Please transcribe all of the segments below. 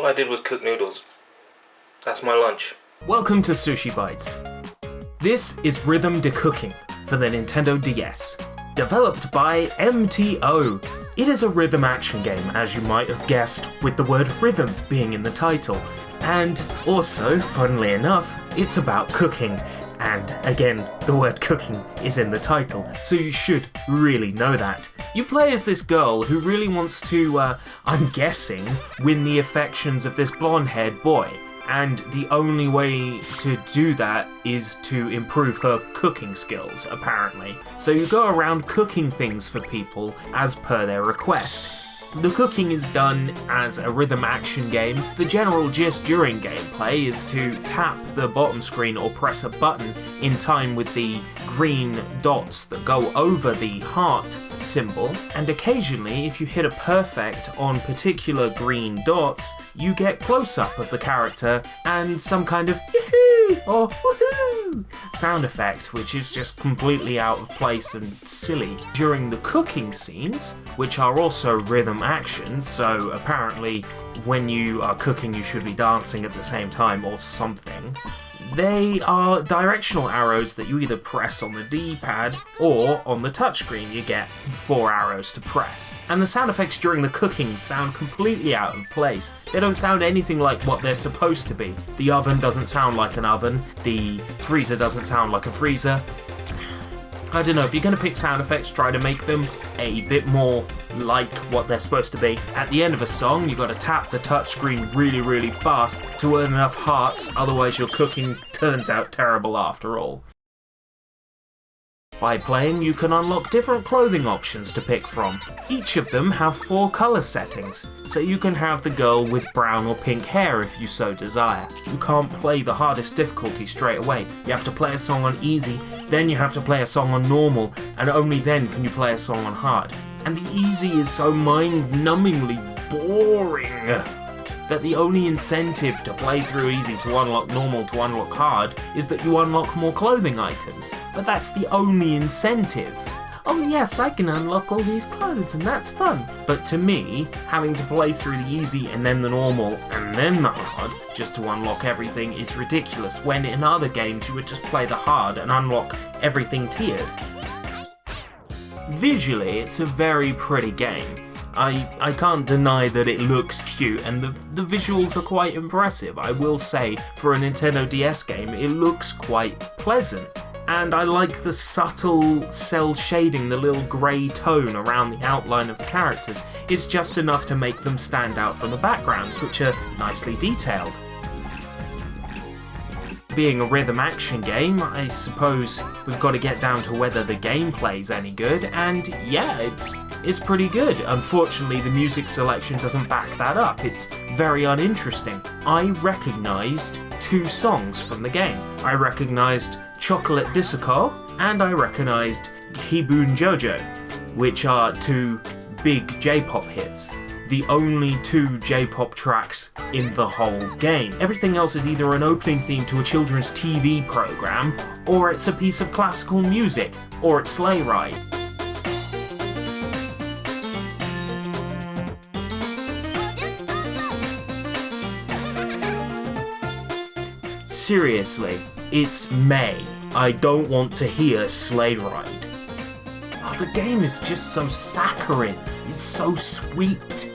All I did was cook noodles. That's my lunch. Welcome to SushiBites. This is Rhythm Decooking for the Nintendo DS. Developed by MTO. It is a rhythm action game, as you might have guessed, with the word rhythm being in the title. And also, funnily enough, it's about cooking. And again, the word cooking is in the title, so you should really know that. You play as this girl who really wants to, I'm guessing, win the affections of this blonde-haired boy. And the only way to do that is to improve her cooking skills, apparently. So you go around cooking things for people as per their request. The cooking is done as a rhythm action game. The general gist during gameplay is to tap the bottom screen or press a button in time with the green dots that go over the heart symbol, and occasionally if you hit a perfect on particular green dots, you get close-up of the character and some kind of yoo-hoo or woohoo sound effect, which is just completely out of place and silly. During the cooking scenes, which are also rhythm actions, so apparently when you are cooking you should be dancing at the same time or something, they are directional arrows that you either press on the D-pad or on the touchscreen you get 4 arrows to press. And the sound effects during the cooking sound completely out of place. They don't sound anything like what they're supposed to be. The oven doesn't sound like an oven, the freezer doesn't sound like a freezer. I don't know, if you're going to pick sound effects, try to make them a bit more like what they're supposed to be. At the end of a song, you've got to tap the touchscreen really fast to earn enough hearts, otherwise your cooking turns out terrible after all. By playing, you can unlock different clothing options to pick from. Each of them have 4 colour settings, so you can have the girl with brown or pink hair if you so desire. You can't play the hardest difficulty straight away. You have to play a song on easy, then you have to play a song on normal, and only then can you play a song on hard. And the easy is so mind-numbingly boring that the only incentive to play through easy to unlock normal to unlock hard is that you unlock more clothing items. But that's the only incentive. Oh yes, I can unlock all these clothes and that's fun. But to me, having to play through the easy and then the normal and then the hard just to unlock everything is ridiculous, when in other games you would just play the hard and unlock everything tiered. Visually, it's a very pretty game. I can't deny that it looks cute and the visuals are quite impressive. I will say, for a Nintendo DS game, it looks quite pleasant. And I like the subtle cell shading, the little grey tone around the outline of the characters. It's just enough to make them stand out from the backgrounds, which are nicely detailed. Being a rhythm action game, I suppose we've got to get down to whether the gameplay's any good, and yeah, it's pretty good. Unfortunately, the music selection doesn't back that up. It's very uninteresting. I recognised 2 songs from the game. I recognised Chocolate Disco and I recognised Hibun Jojo, which are 2 big J-pop hits. The only 2 J-pop tracks in the whole game. Everything else is either an opening theme to a children's TV program, or it's a piece of classical music, or it's Sleigh Ride. Seriously, it's May. I don't want to hear Sleigh Ride. Oh, the game is just so saccharine. It's so sweet.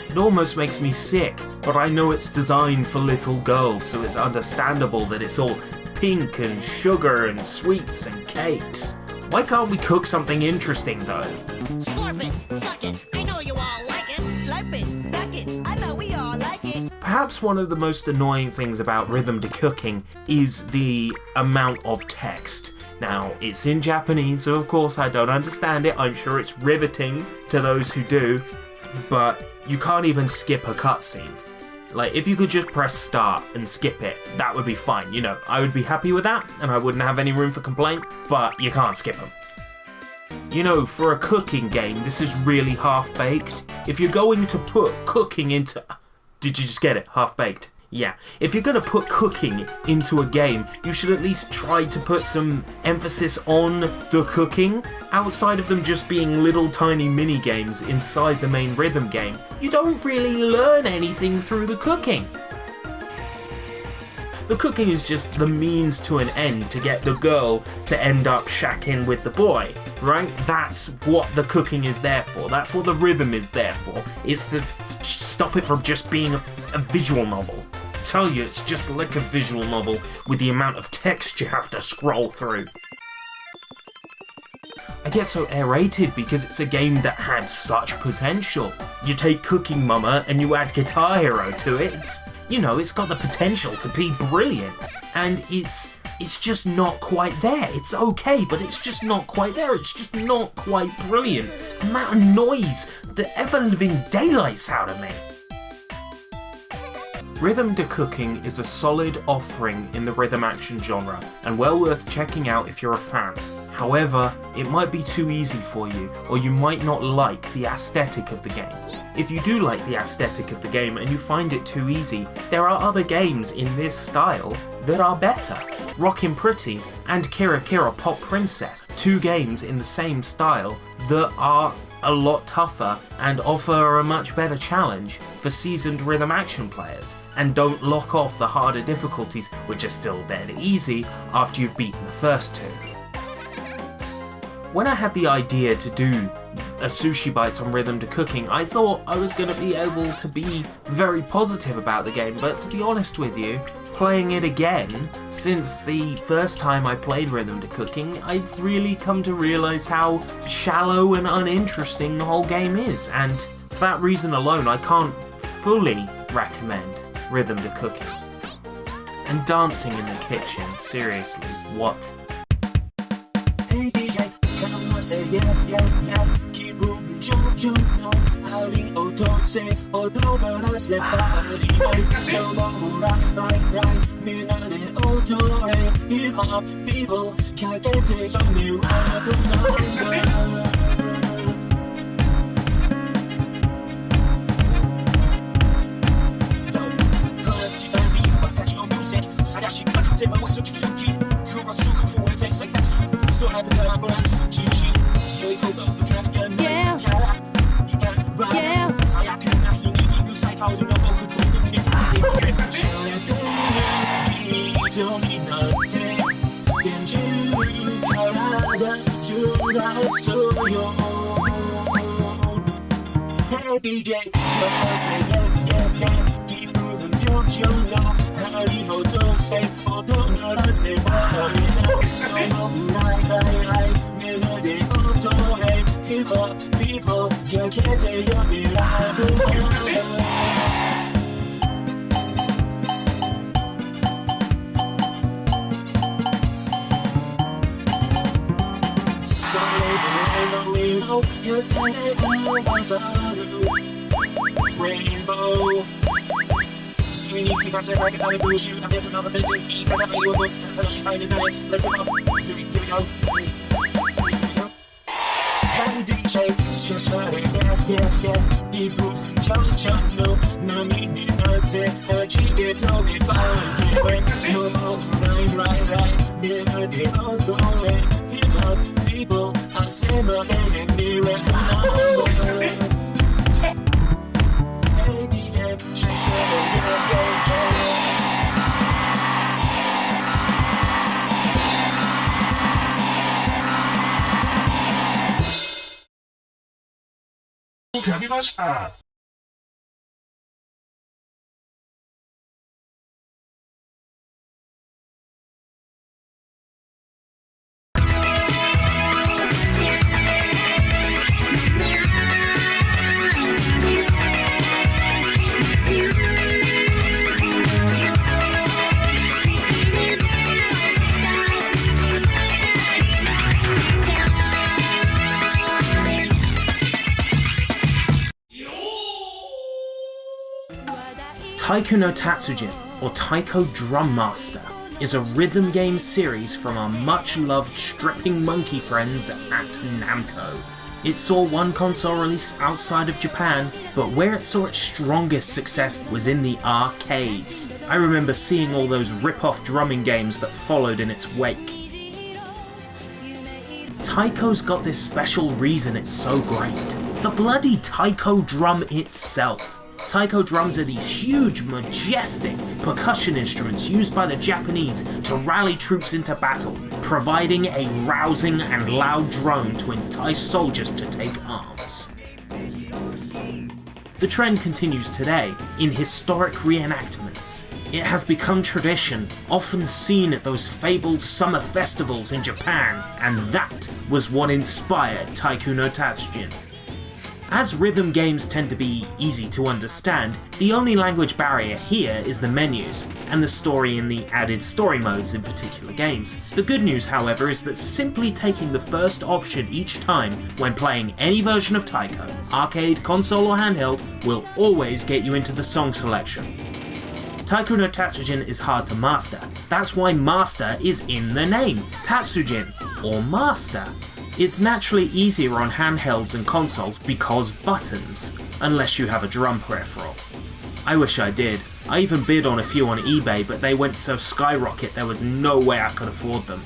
It almost makes me sick, but I know it's designed for little girls, so it's understandable that it's all pink and sugar and sweets and cakes. Why can't we cook something interesting though? Slurp it, suck it, I know you all like it. Slurp it, suck it, I know we all like it. Perhaps one of the most annoying things about rhythm decooking is the amount of text. Now, it's in Japanese, so of course I don't understand it. I'm sure it's riveting to those who do, but you can't even skip a cutscene. Like, if you could just press start and skip it, that would be fine. You know, I would be happy with that, and I wouldn't have any room for complaint, but you can't skip them. You know, for a cooking game, this is really half-baked. If you're going to put cooking into... Did you just get it? Half-baked. Yeah, if you're gonna put cooking into a game, you should at least try to put some emphasis on the cooking. Outside of them just being little tiny mini games inside the main rhythm game, you don't really learn anything through the cooking. The cooking is just the means to an end to get the girl to end up shacking with the boy, right? That's what the cooking is there for. That's what the rhythm is there for. It's to stop it from just being a visual novel. I tell you, it's just like a visual novel with the amount of text you have to scroll through. I get so aerated because it's a game that had such potential. You take Cooking Mama and you add Guitar Hero to it. It's got the potential to be brilliant, and it's just not quite there. It's okay, but it's just not quite there. It's just not quite brilliant. And that annoys the ever-living daylights out of me. Rhythm de Cooking is a solid offering in the rhythm action genre, and well worth checking out if you're a fan. However, it might be too easy for you, or you might not like the aesthetic of the game. If you do like the aesthetic of the game and you find it too easy, there are other games in this style that are better. Rockin' Pretty and Kira Kira Pop Princess, two games in the same style that are a lot tougher and offer a much better challenge for seasoned rhythm action players, and don't lock off the harder difficulties, which are still dead easy, after you've beaten the first two. When I had the idea to do a SushiBites on Rhythm to Cooking, I thought I was going to be able to be very positive about the game, but to be honest with you, playing it again, since the first time I played Rhythm to Cooking, I've really come to realise how shallow and uninteresting the whole game is, and for that reason alone I can't fully recommend Rhythm to Cooking. And dancing in the kitchen, seriously, what? Hey DJ, say yeah, yeah, yeah. 기분 좋죠, party 어떠세, 어떠거라세 party right. 너무 right. 네 안에 어떠해, hip hop people can't get it on me right. The number. 사야시 그때만 와서 기억이 그와 수고를 대생했어 소나도 가보란 수치지 여의고도 못하니까 yeah 사약은 나희니 그 사이 가오든 여보 그 공동이 가지 저의 이름이 너한테 댄주를 가라다 유라소요 Hey DJ come on say yeah 기분은 좋죠 Party hotel say photo not say party no right melody auto hey hip hop people can't get your miracle Sundays and rainbow yes I was a rainbow You need to pass it like a dolly blue shoe. I'm dancing on the building beat. Cause I made you a book. Tell she find it night. Let's go. Here we go. Hey DJ, just shut it yeah. 기분 좋잖아. 남이 너한테 아직에 더 be fine. No right. melody 어떠해. Hip hop people, I say my name. Miracle number. Taiko no Tatsujin, or Taiko Drum Master, is a rhythm game series from our much-loved stripping monkey friends at Namco. It saw one console release outside of Japan, but where it saw its strongest success was in the arcades. I remember seeing all those rip-off drumming games that followed in its wake. Taiko's got this special reason it's so great. The bloody Taiko drum itself. Taiko drums are these huge, majestic percussion instruments used by the Japanese to rally troops into battle, providing a rousing and loud drone to entice soldiers to take arms. The trend continues today in historic reenactments. It has become tradition, often seen at those fabled summer festivals in Japan, and that was what inspired Taiko no Tatsujin. As rhythm games tend to be easy to understand, the only language barrier here is the menus, and the story in the added story modes in particular games. The good news, however, is that simply taking the first option each time when playing any version of Taiko, arcade, console or handheld, will always get you into the song selection. Taiko no Tatsujin is hard to master, that's why master is in the name, Tatsujin, or master. It's naturally easier on handhelds and consoles because buttons, unless you have a drum peripheral. I wish I did. I even bid on a few on eBay, but they went so skyrocket there was no way I could afford them.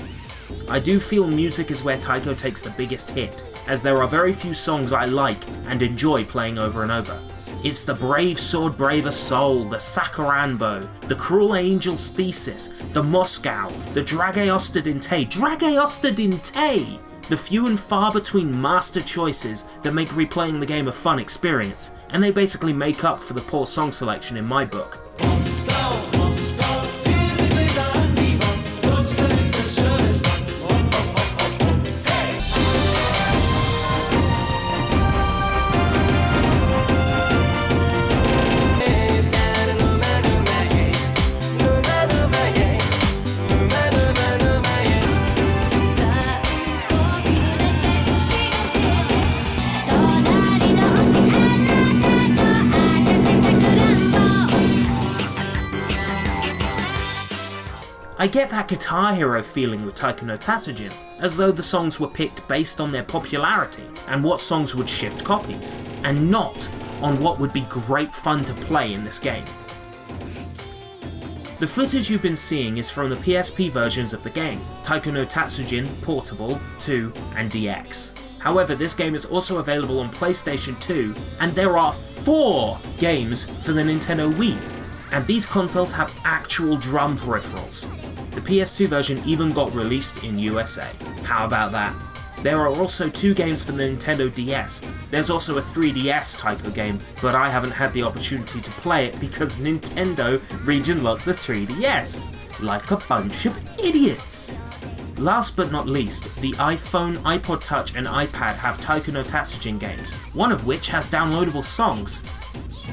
I do feel music is where Taiko takes the biggest hit, as there are very few songs I like and enjoy playing over and over. It's the Brave Sword Braver Soul, the Sakuranbo, the Cruel Angel's Thesis, the Moscow, the Drage Ostadinte! The few and far between master choices that make replaying the game a fun experience, and they basically make up for the poor song selection in my book. I get that Guitar Hero feeling with Taiko no Tatsujin, as though the songs were picked based on their popularity and what songs would shift copies, and not on what would be great fun to play in this game. The footage you've been seeing is from the PSP versions of the game, Taiko no Tatsujin Portable, 2 and DX. However, this game is also available on PlayStation 2, and there are 4 games for the Nintendo Wii, and these consoles have actual drum peripherals. The PS2 version even got released in USA. How about that? There are also 2 games for the Nintendo DS. There's also a 3DS Taiko game, but I haven't had the opportunity to play it because Nintendo region locked the 3DS. Like a bunch of idiots! Last but not least, the iPhone, iPod Touch and iPad have Taiko no Tatsujin games, one of which has downloadable songs,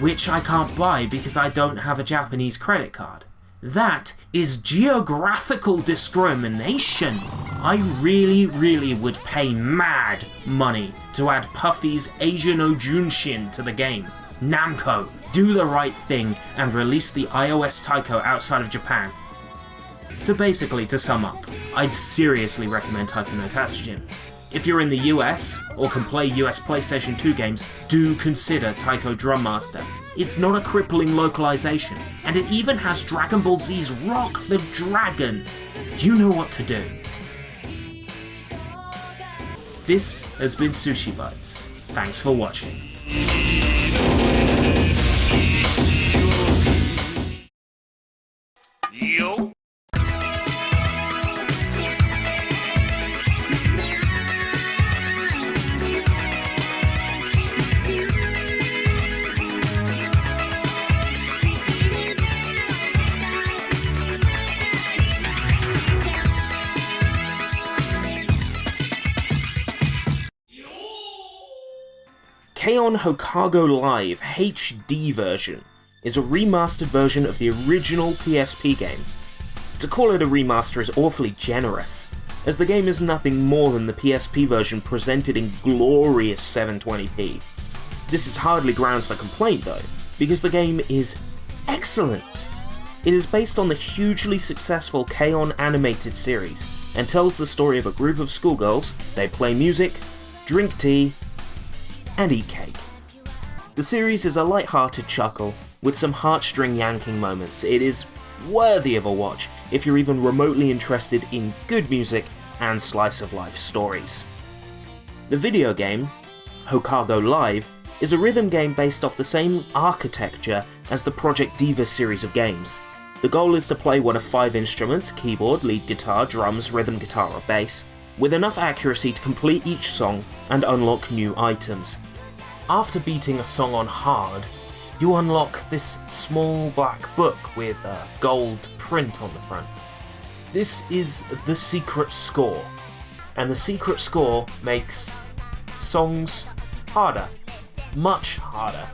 which I can't buy because I don't have a Japanese credit card. That is geographical discrimination. I really would pay mad money to add Puffy's Asia no Junshin to the game. Namco, do the right thing and release the iOS Taiko outside of Japan. So basically, to sum up, I'd seriously recommend Taiko no Tatsujin. If you're in the US, or can play US PlayStation 2 games, do consider Taiko Drum Master. It's not a crippling localization, and it even has Dragon Ball Z's Rock the Dragon. You know what to do. This has been SushiBites. Thanks for watching. Yo! K-On! Houkago Live HD version is a remastered version of the original PSP game. To call it a remaster is awfully generous, as the game is nothing more than the PSP version presented in glorious 720p. This is hardly grounds for complaint though, because the game is excellent. It is based on the hugely successful K-On! Animated series, and tells the story of a group of schoolgirls. They play music, drink tea, and eat cake. The series is a light-hearted chuckle with some heartstring yanking moments. It is worthy of a watch if you're even remotely interested in good music and slice-of-life stories. The video game, Houkago Live, is a rhythm game based off the same architecture as the Project Diva series of games. The goal is to play one of 5 instruments, keyboard, lead guitar, drums, rhythm guitar or bass, with enough accuracy to complete each song and unlock new items. After beating a song on hard, you unlock this small black book with a gold print on the front. This is the secret score, and the secret score makes songs harder, much harder.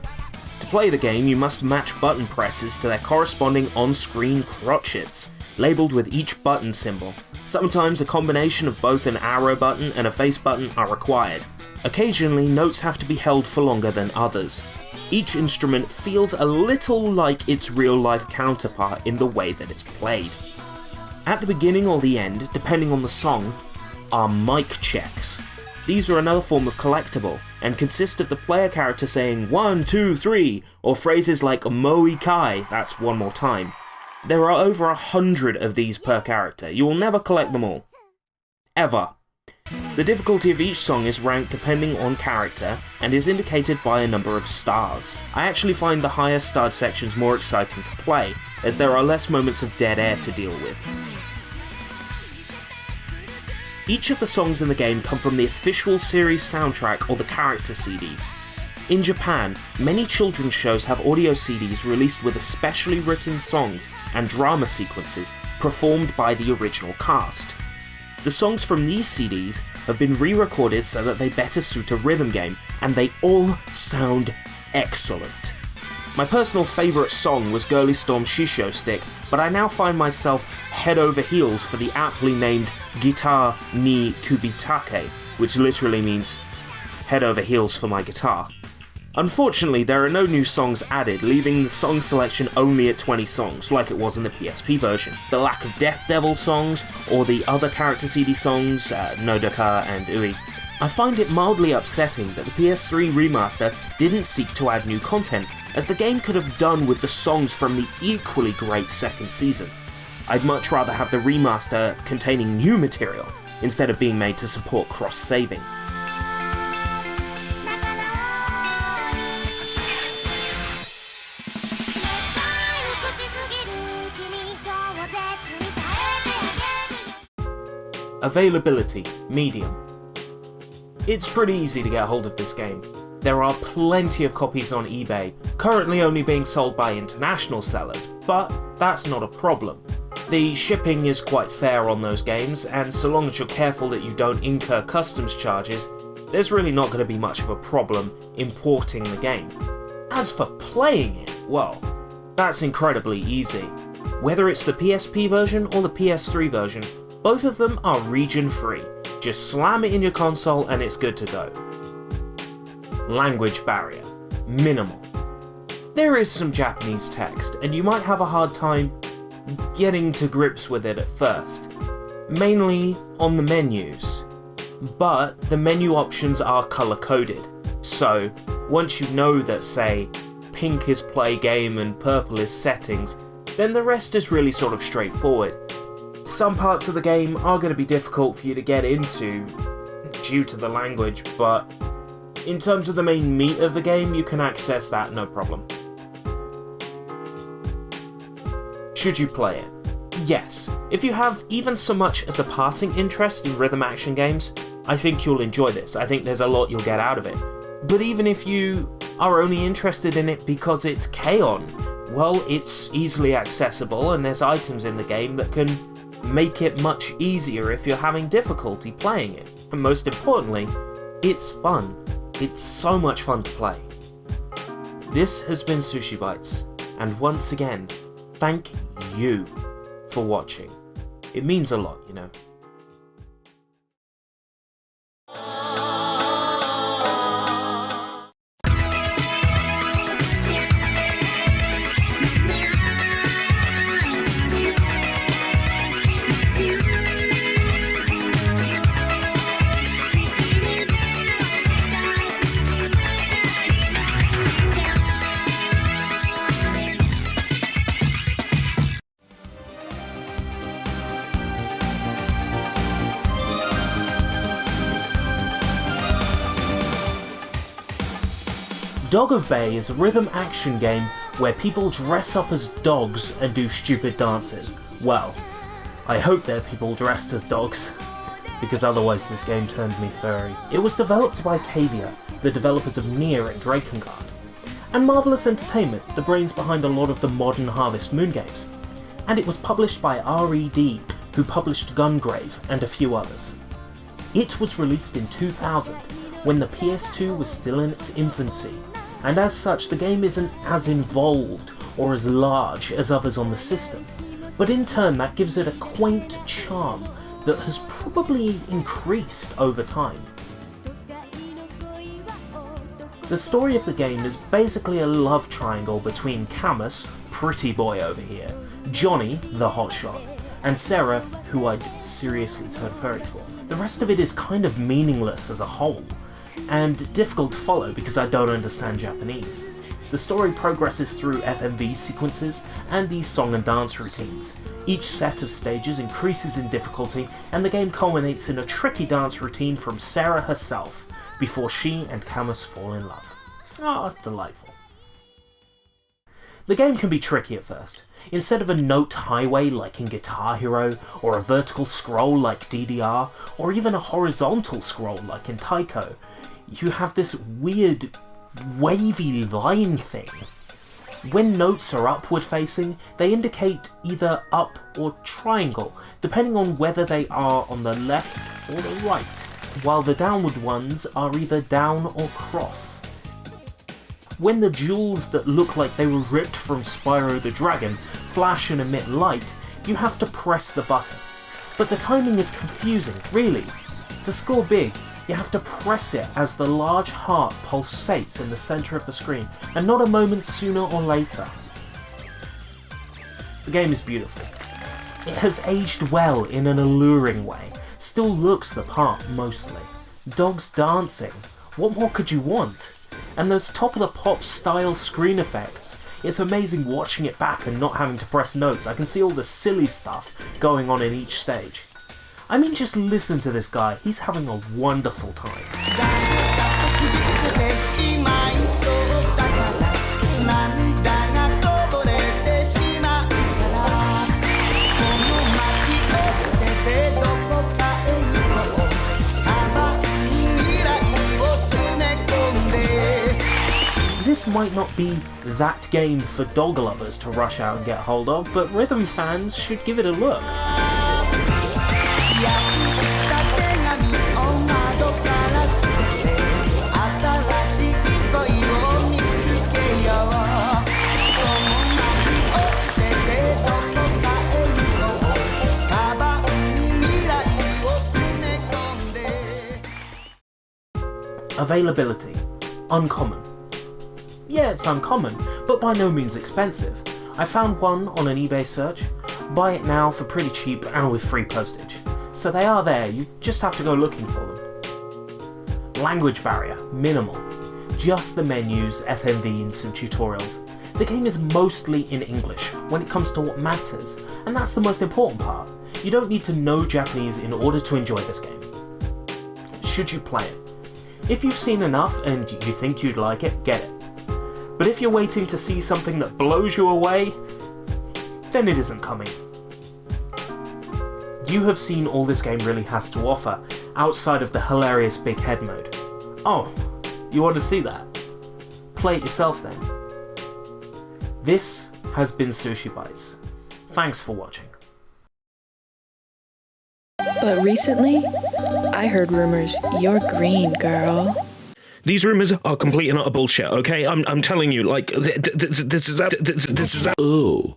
To play the game, you must match button presses to their corresponding on-screen crotchets, labelled with each button symbol. Sometimes a combination of both an arrow button and a face button are required. Occasionally, notes have to be held for longer than others. Each instrument feels a little like its real-life counterpart in the way that it's played. At the beginning or the end, depending on the song, are mic checks. These are another form of collectible, and consist of the player character saying 1, 2, 3, or phrases like Moi Kai, that's one more time. There are over 100 of these per character. You will never collect them all. Ever. The difficulty of each song is ranked depending on character, and is indicated by a number of stars. I actually find the higher starred sections more exciting to play, as there are less moments of dead air to deal with. Each of the songs in the game come from the official series soundtrack or the character CDs. In Japan, many children's shows have audio CDs released with especially written songs and drama sequences performed by the original cast. The songs from these CDs have been re-recorded so that they better suit a rhythm game, and they all sound excellent. My personal favourite song was Girly Storm's Shisho Stick, but I now find myself head over heels for the aptly named Guitar ni Kubitake, which literally means head over heels for my guitar. Unfortunately, there are no new songs added, leaving the song selection only at 20 songs, like it was in the PSP version. The lack of Death Devil songs, or the other character CD songs, Nodaka and Ui. I find it mildly upsetting that the PS3 remaster didn't seek to add new content, as the game could have done with the songs from the equally great second season. I'd much rather have the remaster containing new material, instead of being made to support cross-saving. Availability, medium. It's pretty easy to get hold of this game. There are plenty of copies on eBay, currently only being sold by international sellers, but that's not a problem. The shipping is quite fair on those games, and so long as you're careful that you don't incur customs charges, there's really not going to be much of a problem importing the game. As for playing it, well, that's incredibly easy. Whether it's the PSP version or the PS3 version, both of them are region-free. Just slam it in your console and it's good to go. Language barrier. Minimal. There is some Japanese text, and you might have a hard time getting to grips with it at first. Mainly on the menus. But the menu options are colour-coded, so once you know that, say, pink is play game and purple is settings, then the rest is really sort of straightforward. Some parts of the game are going to be difficult for you to get into due to the language, but in terms of the main meat of the game, you can access that no problem. Should you play it? Yes. If you have even so much as a passing interest in rhythm action games, I think you'll enjoy this. I think there's a lot you'll get out of it. But even if you are only interested in it because it's K-On!, well, it's easily accessible and there's items in the game that can make it much easier if you're having difficulty playing it. And most importantly, it's fun. It's so much fun to play. This has been SushiBites, and once again, thank you for watching. It means a lot, you know. Dog of Bay is a rhythm action game where people dress up as dogs and do stupid dances. Well, I hope they're people dressed as dogs, because otherwise this game turned me furry. It was developed by Cavia, the developers of Nier and Drakengard, and Marvelous Entertainment, the brains behind a lot of the modern Harvest Moon games. And it was published by R.E.D., who published Gungrave and a few others. It was released in 2000, when the PS2 was still in its infancy, and as such the game isn't as involved or as large as others on the system, but in turn that gives it a quaint charm that has probably increased over time. The story of the game is basically a love triangle between Camus, pretty boy over here, Johnny, the hotshot, and Sarah, who I'd seriously turn furry for. The rest of it is kind of meaningless as a whole, and difficult to follow because I don't understand Japanese. The story progresses through FMV sequences and these song and dance routines. Each set of stages increases in difficulty, and the game culminates in a tricky dance routine from Sarah herself, before she and Camus fall in love. Ah, delightful. The game can be tricky at first. Instead of a note highway like in Guitar Hero, or a vertical scroll like DDR, or even a horizontal scroll like in Taiko, you have this weird, wavy line thing. When notes are upward facing, they indicate either up or triangle, depending on whether they are on the left or the right, while the downward ones are either down or cross. When the jewels that look like they were ripped from Spyro the Dragon flash and emit light, you have to press the button. But the timing is confusing, really. To score big, you have to press it as the large heart pulsates in the centre of the screen, and not a moment sooner or later. The game is beautiful. It has aged well in an alluring way, still looks the part mostly. Dogs dancing, what more could you want? And those top-of-the-pop style screen effects, it's amazing watching it back and not having to press notes. I can see all the silly stuff going on in each stage. I mean, just listen to this guy, he's having a wonderful time. This might not be that game for dog lovers to rush out and get hold of, but rhythm fans should give it a look. Availability. Uncommon. Yeah, it's uncommon, but by no means expensive. I found one on an eBay search. Buy it now for pretty cheap and with free postage. So they are there, you just have to go looking for them. Language barrier, minimal. Just the menus, FMV and some tutorials. The game is mostly in English when it comes to what matters, and that's the most important part. You don't need to know Japanese in order to enjoy this game. Should you play it? If you've seen enough and you think you'd like it, get it. But if you're waiting to see something that blows you away, then it isn't coming. You have seen all this game really has to offer, outside of the hilarious big head mode. Oh, you want to see that? Play it yourself then. This has been SushiBites. Thanks for watching. But recently, I heard rumors you're green, girl. These rumors are complete and utter bullshit, okay? I'm telling you, like, this is Ooh.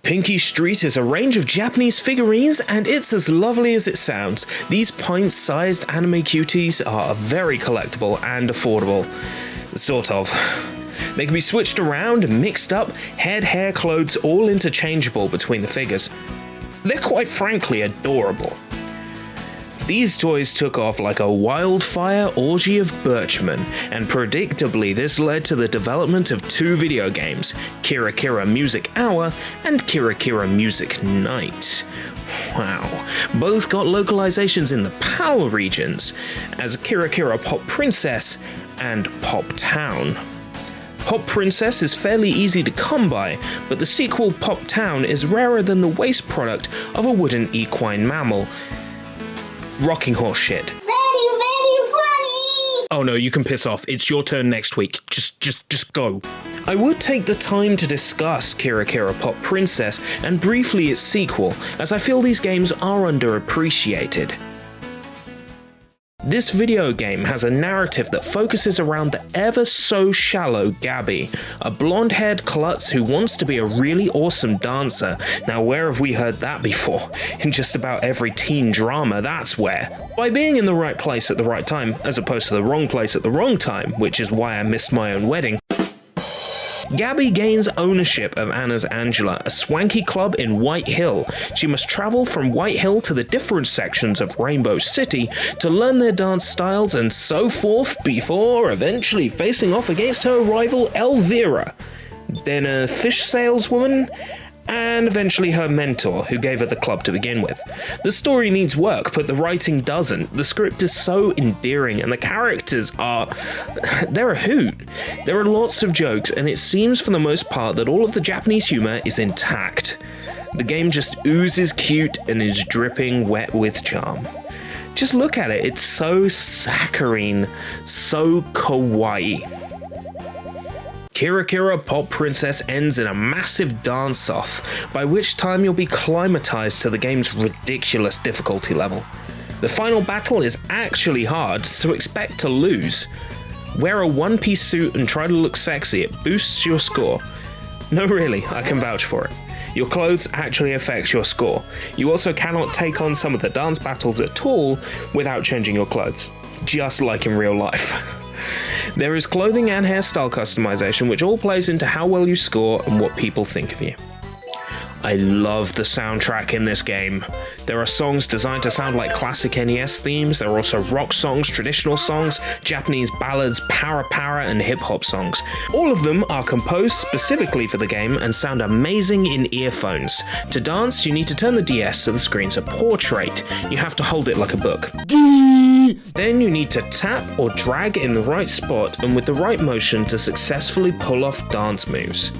Pinky Street is a range of Japanese figurines, and it's as lovely as it sounds. These pint-sized anime cuties are very collectible and affordable. Sort of. They can be switched around, mixed up, head, hair, clothes, all interchangeable between the figures. They're quite frankly adorable. These toys took off like a wildfire orgy of birchmen, and predictably this led to the development of two video games, Kira Kira Music Hour and Kira Kira Music Night. Wow, both got localizations in the PAL regions, as Kira Kira Pop Princess and Pop Town. Pop Princess is fairly easy to come by, but the sequel Pop Town is rarer than the waste product of a wooden equine mammal. Rocking horse shit. Very, very funny! Oh no, you can piss off. It's your turn next week. Just go. I would take the time to discuss Kira Kira Pop Princess and briefly its sequel, as I feel these games are underappreciated. This video game has a narrative that focuses around the ever-so-shallow Gabby, a blonde-haired klutz who wants to be a really awesome dancer. Now where have we heard that before? In just about every teen drama, that's where. By being in the right place at the right time, as opposed to the wrong place at the wrong time, which is why I missed my own wedding, Gabby gains ownership of Anna's Angela, a swanky club in White Hill. She must travel from White Hill to the different sections of Rainbow City to learn their dance styles and so forth before eventually facing off against her rival Elvira, then a fish saleswoman, and eventually her mentor, who gave her the club to begin with. The story needs work, but the writing doesn't. The script is so endearing, and the characters they're a hoot. There are lots of jokes, and it seems for the most part that all of the Japanese humor is intact. The game just oozes cute and is dripping wet with charm. Just look at it, it's so saccharine, so kawaii. Kira Kira Pop Princess ends in a massive dance-off, by which time you'll be climatized to the game's ridiculous difficulty level. The final battle is actually hard, so expect to lose. Wear a one-piece suit and try to look sexy, it boosts your score. No really, I can vouch for it. Your clothes actually affects your score. You also cannot take on some of the dance battles at all without changing your clothes, just like in real life. There is clothing and hairstyle customization, which all plays into how well you score and what people think of you. I love the soundtrack in this game. There are songs designed to sound like classic NES themes. There are also rock songs, traditional songs, Japanese ballads, PriPara, and hip-hop songs. All of them are composed specifically for the game and sound amazing in earphones. To dance, you need to turn the DS so the screen's a portrait. You have to hold it like a book. Then you need to tap or drag in the right spot and with the right motion to successfully pull off dance moves.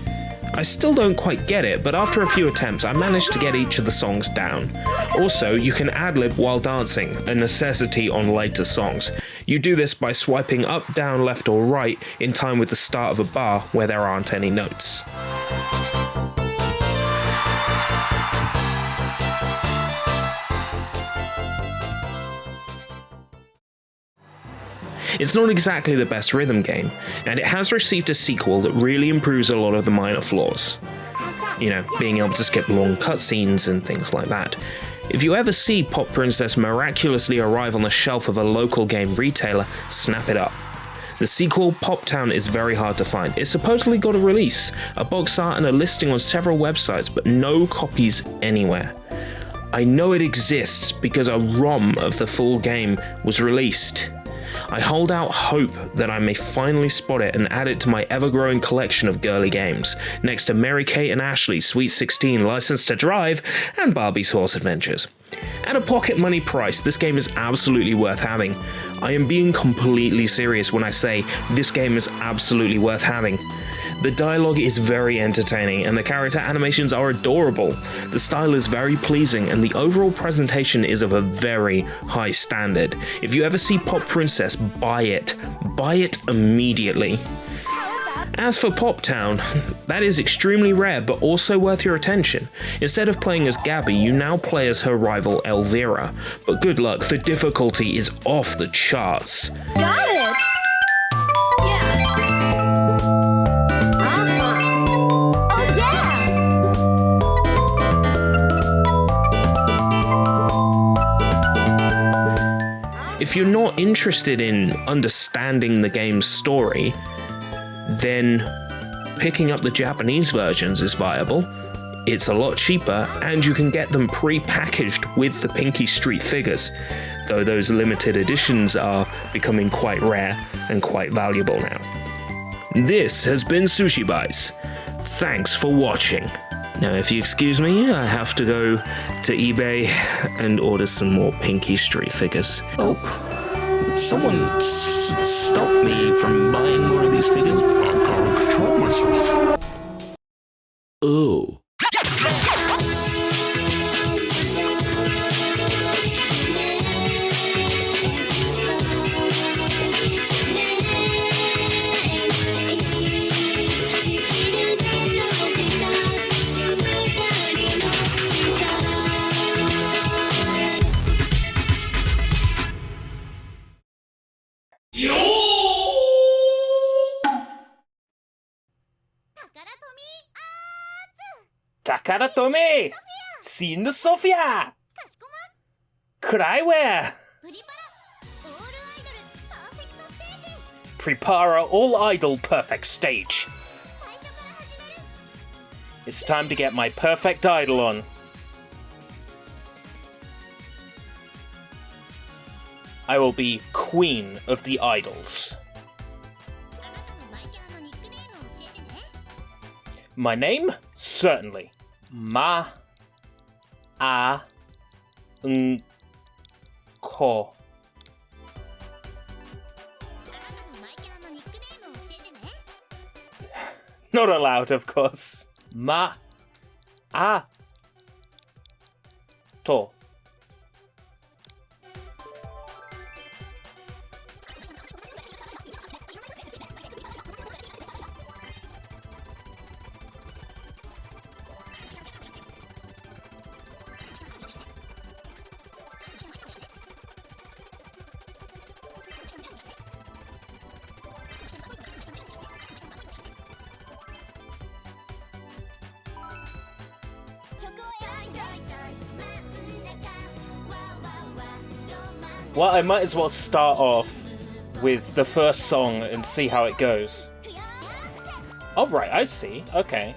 I still don't quite get it, but after a few attempts I managed to get each of the songs down. Also, you can ad-lib while dancing, a necessity on later songs. You do this by swiping up, down, left or right in time with the start of a bar where there aren't any notes. It's not exactly the best rhythm game, and it has received a sequel that really improves a lot of the minor flaws. You know, being able to skip long cutscenes and things like that. If you ever see Pop Princess miraculously arrive on the shelf of a local game retailer, snap it up. The sequel, Pop Town, is very hard to find. It supposedly got a release, a box art and a listing on several websites, but no copies anywhere. I know it exists because a ROM of the full game was released. I hold out hope that I may finally spot it and add it to my ever-growing collection of girly games, next to Mary Kate and Ashley's Sweet 16 License to Drive and Barbie's Horse Adventures. At a pocket money price, this game is absolutely worth having. I am being completely serious when I say this game is absolutely worth having. The dialogue is very entertaining and the character animations are adorable. The style is very pleasing and the overall presentation is of a very high standard. If you ever see Pop Princess, buy it. Buy it immediately. As for Pop Town, that is extremely rare but also worth your attention. Instead of playing as Gabby, you now play as her rival Elvira. But good luck, the difficulty is off the charts. Got it! If you're not interested in understanding the game's story, then picking up the Japanese versions is viable. It's a lot cheaper, and you can get them pre-packaged with the Pinky Street figures, though those limited editions are becoming quite rare and quite valuable now. This has been SushiBites. Thanks for watching. Now, if you excuse me, I have to go to eBay and order some more Pinky Street figures. Oh, someone stop me from buying more of these figures. I can't control myself. Oh. 宝トミー新的 Sophia! Crywear! PriPara All Idol Perfect Stage. It's time to get my perfect idol on. I will be Queen of the Idols. My name? Certainly. Ko. Not allowed, of course. To. Well, I might as well start off with the first song and see how it goes. Oh, right, I see. Okay.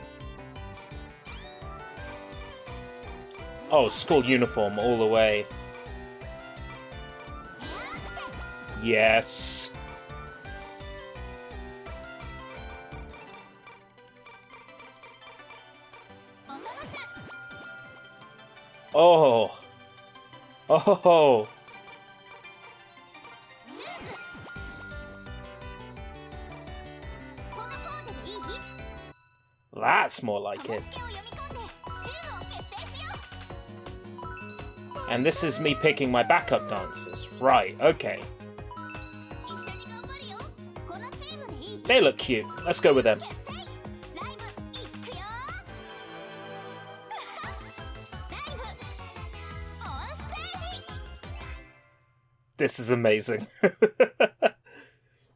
Oh, school uniform all the way. Yes. Oh. Oh. That's more like it. And this is me picking my backup dancers. Right, okay. They look cute. Let's go with them. This is amazing.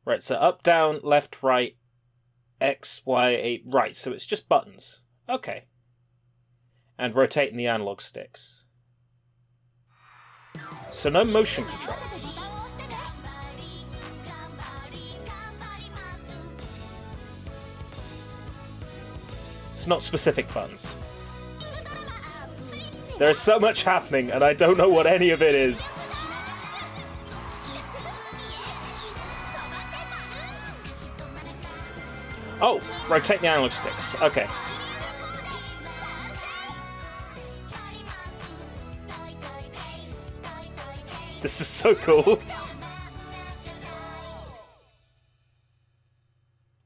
Right, so up, down, left, right, X, Y, 8, right, so it's just buttons. Okay. And rotating the analog sticks. So no motion controls. It's not specific buttons. There is so much happening, and I don't know what any of it is. Oh, rotate the analog sticks. Okay. This is so cool.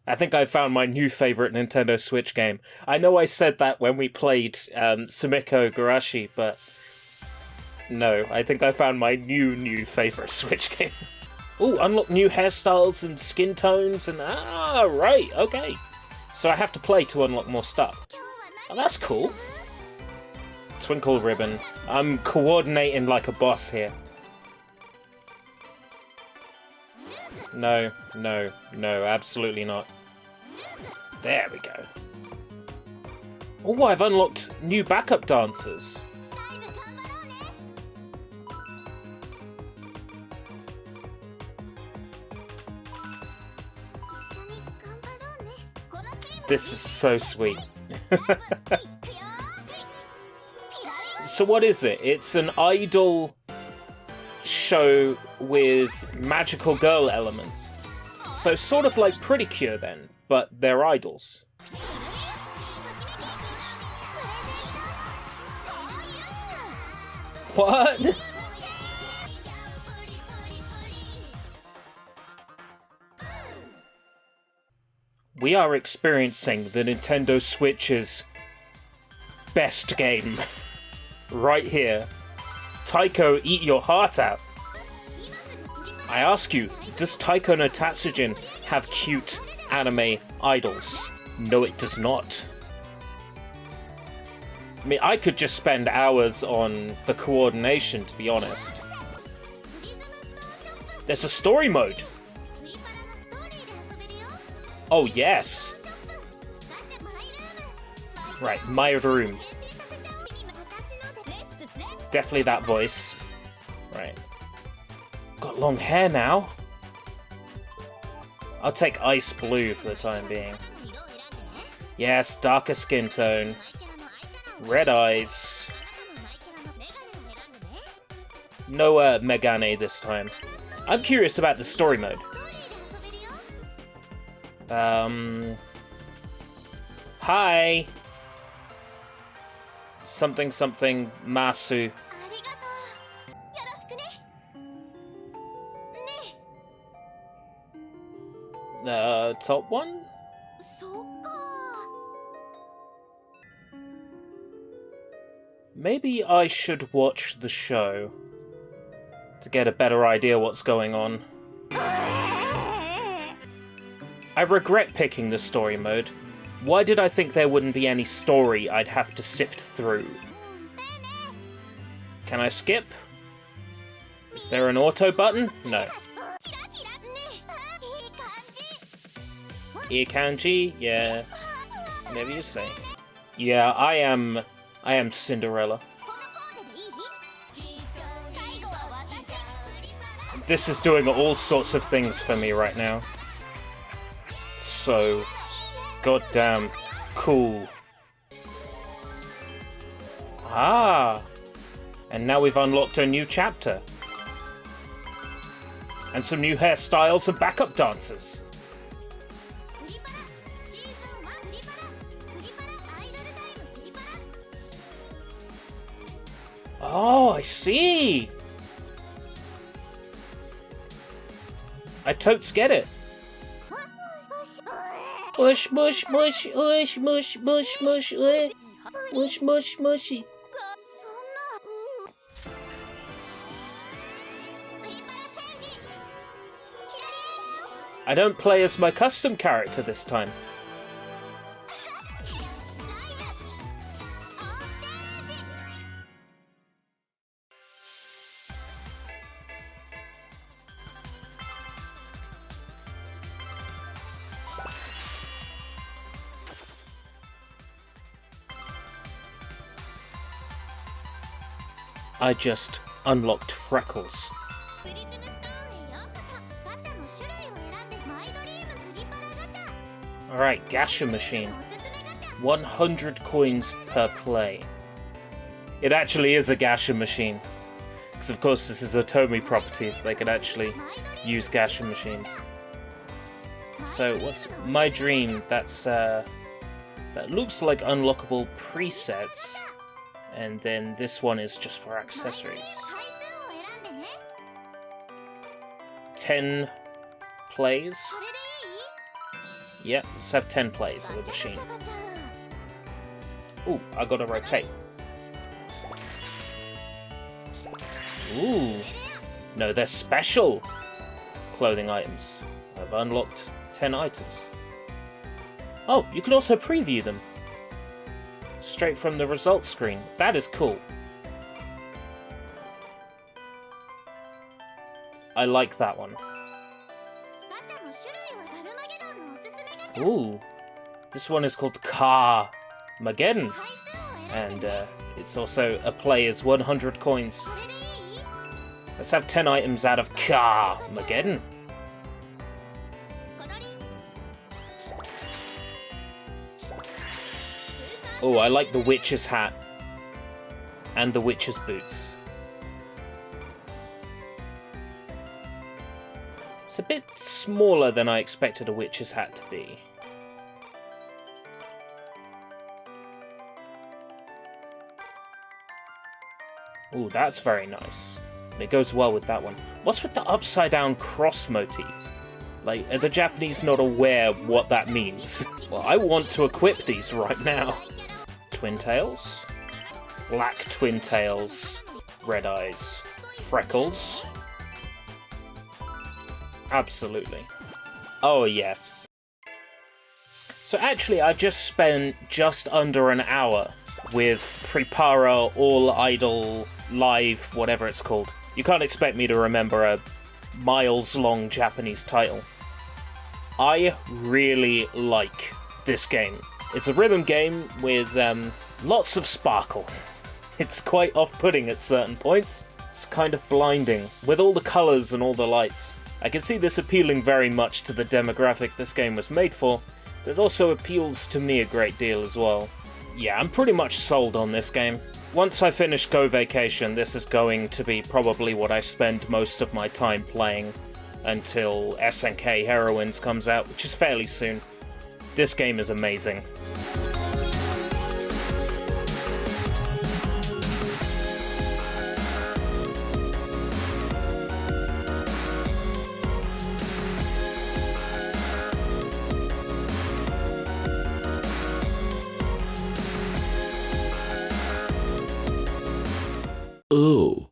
I think I found my new favorite Nintendo Switch game. I know I said that when we played Sumiko Garashi, but no, I think I found my new favorite Switch game. Ooh, unlock new hairstyles and skin tones and... Ah, right, okay. So I have to play to unlock more stuff. Oh, that's cool. Twinkle ribbon. I'm coordinating like a boss here. No, absolutely not. There we go. Oh, I've unlocked new backup dancers. This is so sweet. So what is it? It's an idol show with magical girl elements. So sort of like Pretty Cure then, but they're idols. What? We are experiencing the Nintendo Switch's best game. Right here. Taiko, eat your heart out. I ask you, does Taiko no Tatsujin have cute anime idols? No, it does not. I mean, I could just spend hours on the coordination, to be honest. There's a story mode. Oh, yes. Right, my room. Definitely that voice. Right. Got long hair now. I'll take ice blue for the time being. Yes, darker skin tone. Red eyes. No Megane this time. I'm curious about the story mode. Hi! Something something Masu. The top one? Maybe I should watch the show to get a better idea what's going on. I regret picking the story mode. Why did I think there wouldn't be any story I'd have to sift through? Can I skip? Is there an auto button? No. Ii kanji? Yeah. Maybe you say. Yeah, I am Cinderella. This is doing all sorts of things for me right now. So goddamn cool. Ah! And now we've unlocked a new chapter. And some new hairstyles and backup dancers. Oh, I see! I totes get it. Mush, mush, mush, mush, mush, mush, mush, mush, mush, mushy. I don't play as my custom character this time. I just unlocked Freckles. Alright, gacha machine. 100 coins per play. It actually is a gacha machine. Because of course this is a Tomy property, so they can actually use gacha machines. So what's my dream? That's that looks like unlockable presets. And then this one is just for accessories. 10 plays. Yep, let's have 10 plays of the machine. Ooh, I gotta rotate. Ooh. No, they're special clothing items. I've unlocked 10 items. Oh, you can also preview them. Straight from the results screen. That is cool. I like that one. Ooh. This one is called Car-Mageddon. And it's also a play as 100 coins. Let's have 10 items out of Car-Mageddon. Oh, I like the witch's hat. And the witch's boots. It's a bit smaller than I expected a witch's hat to be. Ooh, that's very nice. And it goes well with that one. What's with the upside down cross motif? Like, are the Japanese not aware what that means? Well, I want to equip these right now. Twin tails. Black twin tails. Red eyes. Freckles. Absolutely. Oh, yes. So actually, I just spent just under an hour with PriPara, All Idol, Live, whatever it's called. You can't expect me to remember a miles-long Japanese title. I really like this game. It's a rhythm game with lots of sparkle. It's quite off-putting at certain points. It's kind of blinding, with all the colours and all the lights. I can see this appealing very much to the demographic this game was made for, but it also appeals to me a great deal as well. Yeah, I'm pretty much sold on this game. Once I finish Go Vacation, this is going to be probably what I spend most of my time playing until SNK Heroines comes out, which is fairly soon. This game is amazing. Oh.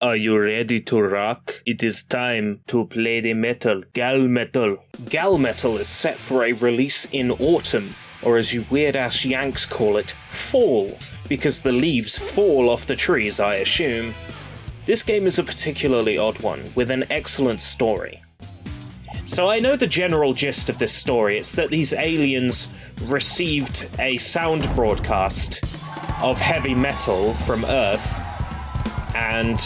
Are you ready to rock? It is time to play the metal, GalMetal. GalMetal is set for a release in autumn, or as you weird-ass Yanks call it, fall, because the leaves fall off the trees, I assume. This game is a particularly odd one, with an excellent story. So I know the general gist of this story. It's that these aliens received a sound broadcast of heavy metal from Earth, and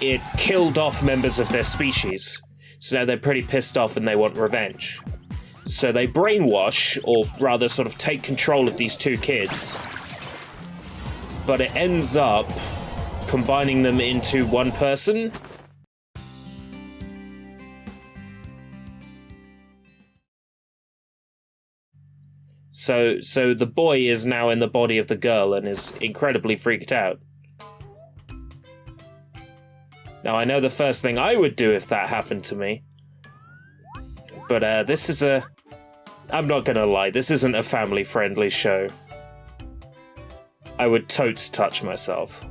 it killed off members of their species. So now they're pretty pissed off and they want revenge. So they brainwash, or rather sort of take control of these two kids. But it ends up combining them into one person. So the boy is now in the body of the girl and is incredibly freaked out. Now, I know the first thing I would do if that happened to me. But this is I'm not gonna lie, this isn't a family-friendly show. I would totes touch myself.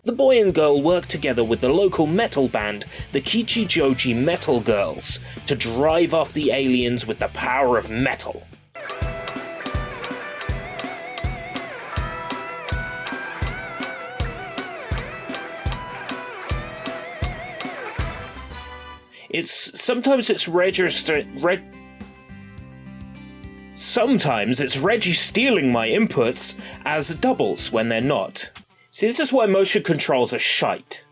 The boy and girl work together with the local metal band, the Kichijoji Metal Girls, to drive off the aliens with the power of metal. Sometimes it's Reggie stealing my inputs as doubles when they're not. See, this is why motion controls are shite.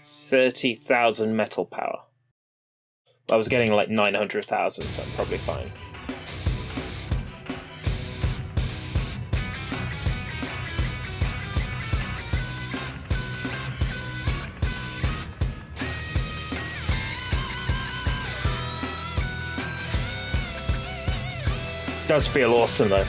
30,000 metal power. I was getting like 900,000, so I'm probably fine. Does feel awesome though.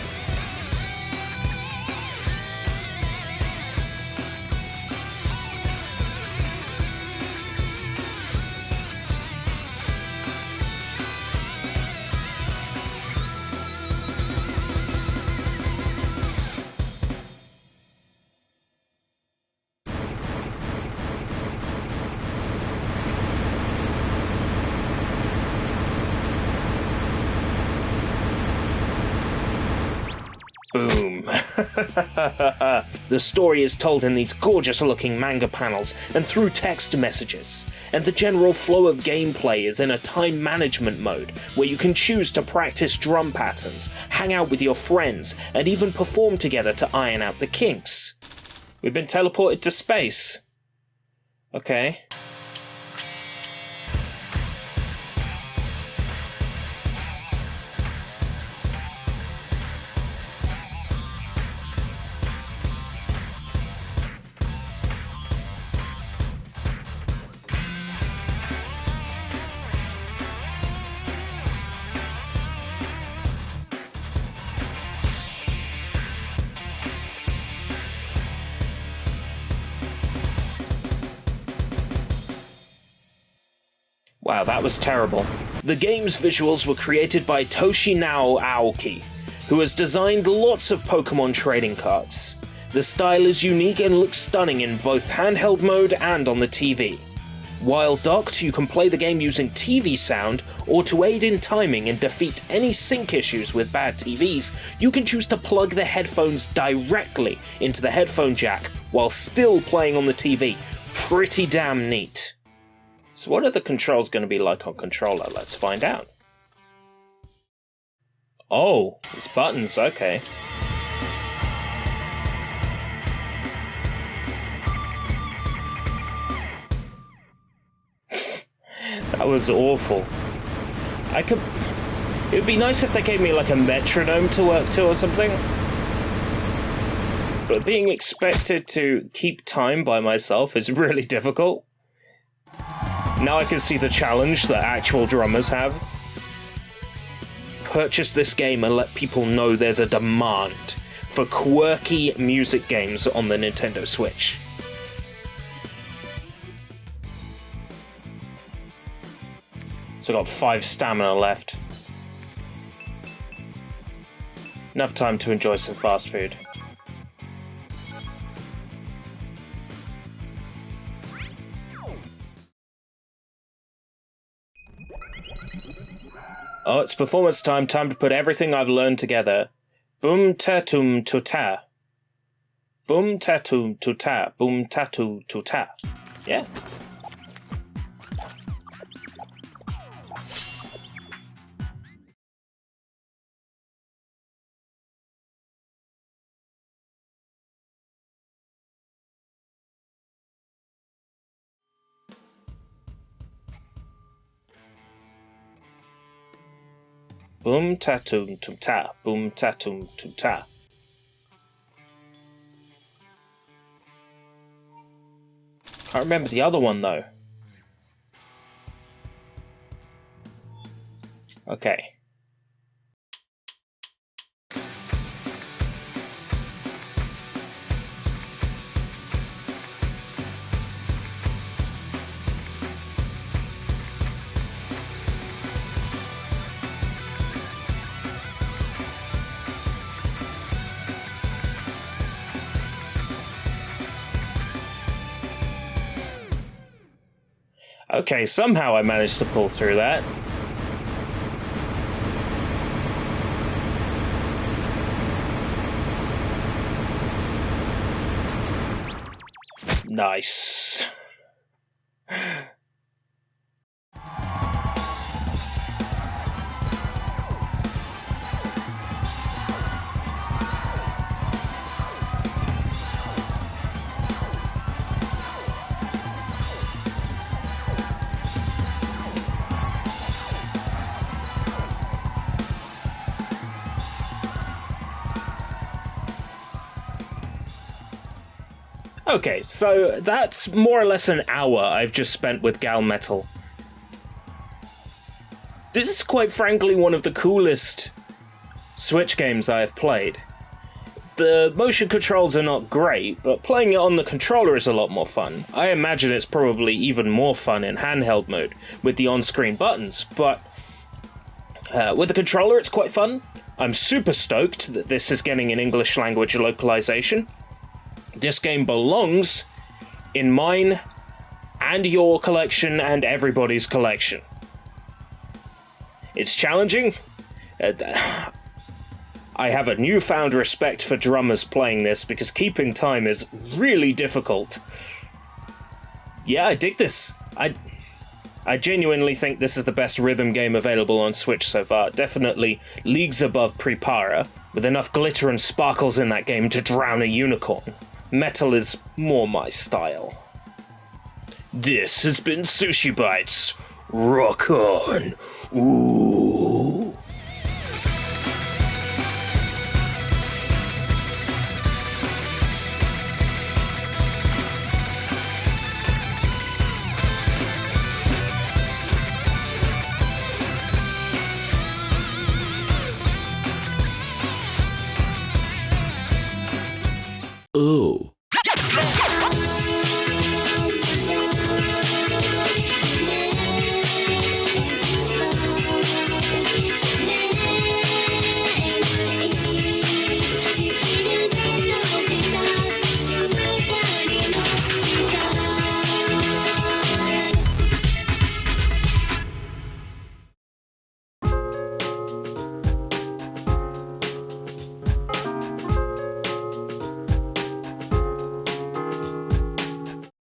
Boom. The story is told in these gorgeous looking manga panels and through text messages, and the general flow of gameplay is in a time management mode where you can choose to practice drum patterns, hang out with your friends, and even perform together to iron out the kinks. We've been teleported to space. Okay. Wow, that was terrible. The game's visuals were created by Toshinao Aoki, who has designed lots of Pokemon trading cards. The style is unique and looks stunning in both handheld mode and on the TV. While docked, you can play the game using TV sound, or to aid in timing and defeat any sync issues with bad TVs, you can choose to plug the headphones directly into the headphone jack while still playing on the TV. Pretty damn neat. So what are the controls going to be like on controller? Let's find out. Oh, it's buttons, okay. That was awful. It would be nice if they gave me like a metronome to work to or something. But being expected to keep time by myself is really difficult. Now I can see the challenge that actual drummers have. Purchase this game and let people know there's a demand for quirky music games on the Nintendo Switch. So I've got 5 stamina left. Enough time to enjoy some fast food. Oh, it's performance time. Time to put everything I've learned together. Boom tatum tuta. Boom tatum tuta. Boom tatu tuta. Yeah. Boom tatum tuta, boom tatum tuta. Can't remember the other one though. Okay. Okay, somehow I managed to pull through that. Nice. Okay, so that's more or less an hour I've just spent with GalMetal. This is quite frankly one of the coolest Switch games I have played. The motion controls are not great, but playing it on the controller is a lot more fun. I imagine it's probably even more fun in handheld mode, with the on-screen buttons, but with the controller it's quite fun. I'm super stoked that this is getting an English language localization. This game belongs in mine and your collection and everybody's collection. It's challenging. I have a newfound respect for drummers playing this because keeping time is really difficult. Yeah, I dig this. I genuinely think this is the best rhythm game available on Switch so far. Definitely leagues above PriPara, with enough glitter and sparkles in that game to drown a unicorn. Metal is more my style. This has been SushiBites. Rock on. Ooh. Oh.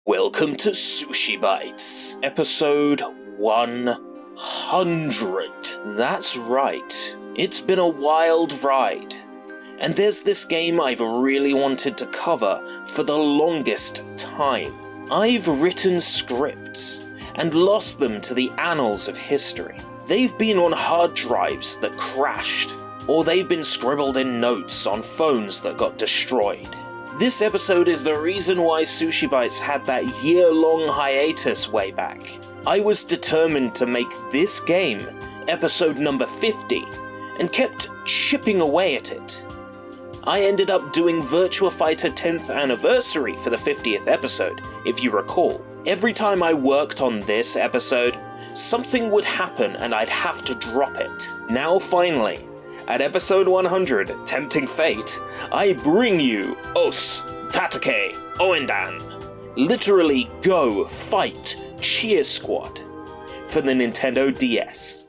Welcome to SushiBites, episode 100. That's right, it's been a wild ride. And there's this game I've really wanted to cover for the longest time. I've written scripts and lost them to the annals of history. They've been on hard drives that crashed, or they've been scribbled in notes on phones that got destroyed. This episode is the reason why SushiBites had that year-long hiatus way back. I was determined to make this game episode number 50, and kept chipping away at it. I ended up doing Virtua Fighter 10th Anniversary for the 50th episode, if you recall. Every time I worked on this episode, something would happen and I'd have to drop it. Now finally, at episode 100, Tempting Fate, I bring you Os, Tatakae, Ouendan. Literally go, fight, cheer squad for the Nintendo DS.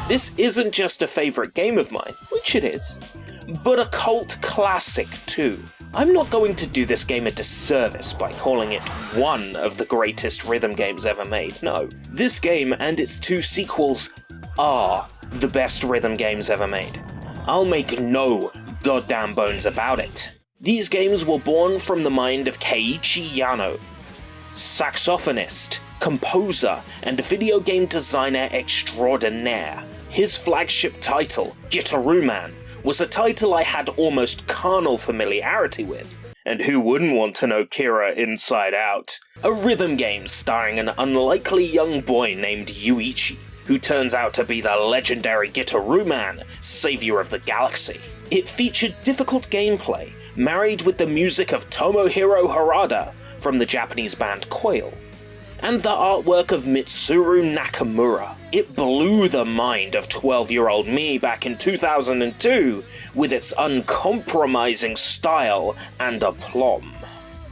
This isn't just a favourite game of mine, which it is, but a cult classic too. I'm not going to do this game a disservice by calling it one of the greatest rhythm games ever made, no. This game and its two sequels are the best rhythm games ever made. I'll make no goddamn bones about it. These games were born from the mind of Keiichi Yano, saxophonist, composer, and video game designer extraordinaire. His flagship title, Gitaru Man, was a title I had almost carnal familiarity with. And who wouldn't want to know Kira inside out? A rhythm game starring an unlikely young boy named Yuichi, who turns out to be the legendary Gitaru Man, savior of the galaxy. It featured difficult gameplay, married with the music of Tomohiro Harada from the Japanese band Coil, and the artwork of Mitsuru Nakamura. It blew the mind of 12-year-old me back in 2002 with its uncompromising style and aplomb.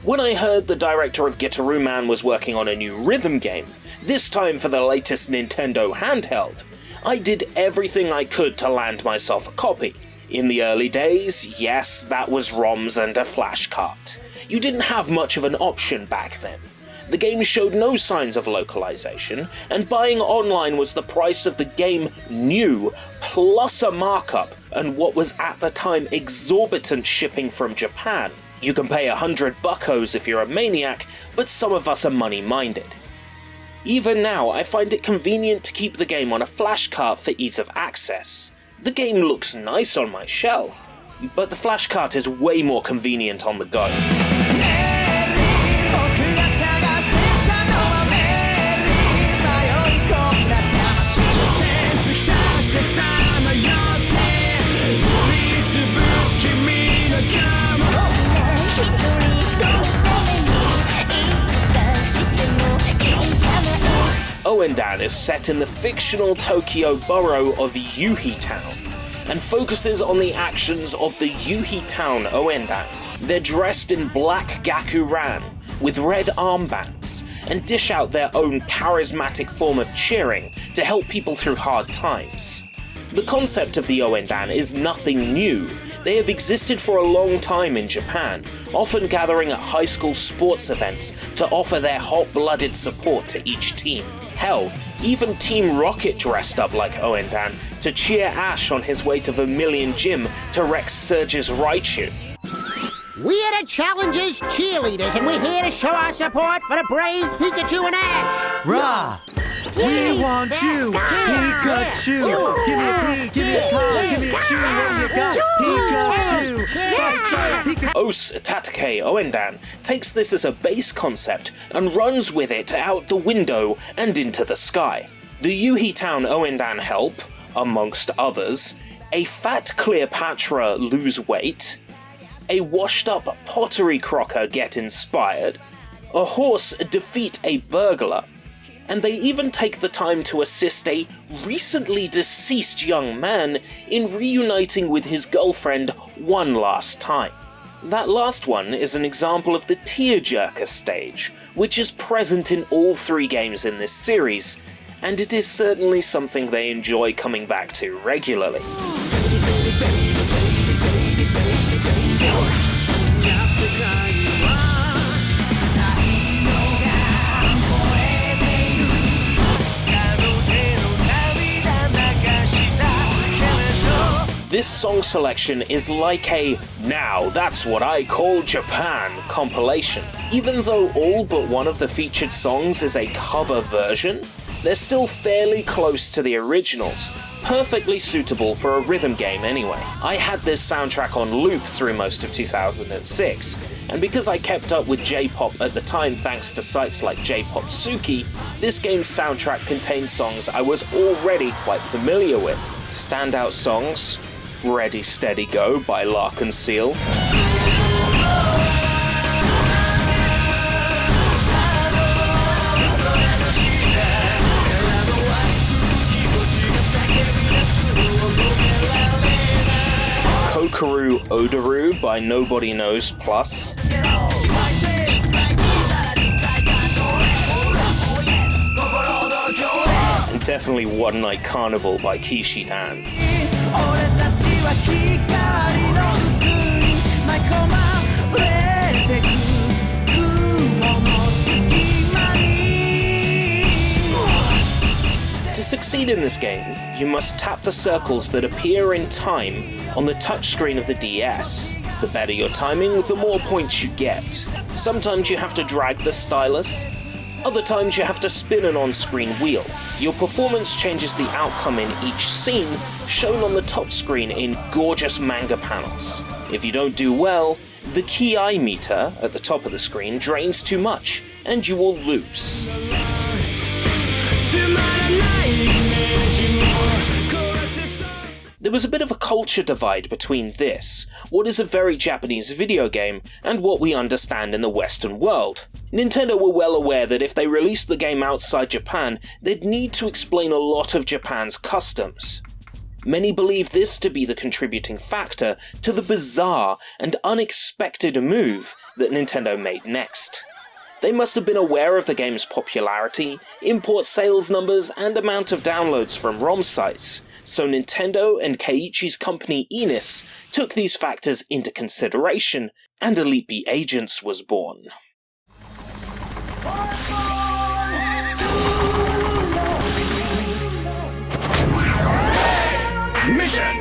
When I heard the director of Gitaru Man was working on a new rhythm game, this time for the latest Nintendo handheld, I did everything I could to land myself a copy. In the early days, yes, that was ROMs and a flash cart. You didn't have much of an option back then. The game showed no signs of localization, and buying online was the price of the game new, plus a markup, and what was at the time exorbitant shipping from Japan. You can pay $100 if you're a maniac, but some of us are money-minded. Even now, I find it convenient to keep the game on a flash cart for ease of access. The game looks nice on my shelf, but the flash cart is way more convenient on the go. Ouendan is set in the fictional Tokyo borough of Yuhi Town, and focuses on the actions of the Yuhi Town Ouendan. They're dressed in black gakuran, with red armbands, and dish out their own charismatic form of cheering to help people through hard times. The concept of the Ouendan is nothing new. They have existed for a long time in Japan, often gathering at high school sports events to offer their hot-blooded support to each team. Hell, even Team Rocket dressed up like Ouendan to cheer Ash on his way to Vermilion Gym to wreck Surge's Raichu. We are the Challenges cheerleaders, and we're here to show our support for the brave Pikachu and Ash! Rah! We want you, Pikachu! Give me a P, give me a K, give me a chew, what do you got? Pikachu! Pikachu! Os Tatakae Ouendan takes this as a base concept and runs with it out the window and into the sky. The Yuhi Town Ouendan help, amongst others, a fat Cleopatra lose weight, a washed-up pottery crocker get inspired, a horse defeat a burglar, and they even take the time to assist a recently deceased young man in reuniting with his girlfriend one last time. That last one is an example of the tearjerker stage, which is present in all 3 games in this series, and it is certainly something they enjoy coming back to regularly. This song selection is like a "Now That's What I Call Japan" compilation. Even though all but one of the featured songs is a cover version, they're still fairly close to the originals, perfectly suitable for a rhythm game anyway. I had this soundtrack on loop through most of 2006, and because I kept up with J-pop at the time thanks to sites like J-Popsuki, this game's soundtrack contains songs I was already quite familiar with. Standout songs: Ready Steady Go by Larkin Seal, Kokoru Odoru by Nobody Knows Plus, and definitely One Night Carnival by Kishidan. To succeed in this game, you must tap the circles that appear in time on the touchscreen of the DS. The better your timing, the more points you get. Sometimes you have to drag the stylus, other times you have to spin an on-screen wheel. Your performance changes the outcome in each scene, shown on the top screen in gorgeous manga panels. If you don't do well, the ki meter at the top of the screen drains too much, and you will lose. There was a bit of a culture divide between this, what is a very Japanese video game, and what we understand in the Western world. Nintendo were well aware that if they released the game outside Japan, they'd need to explain a lot of Japan's customs. Many believe this to be the contributing factor to the bizarre and unexpected move that Nintendo made next. They must have been aware of the game's popularity, import sales numbers, and amount of downloads from ROM sites, so Nintendo and Keiichi's company Ennis took these factors into consideration, and Elite Beat Agents was born. Mission!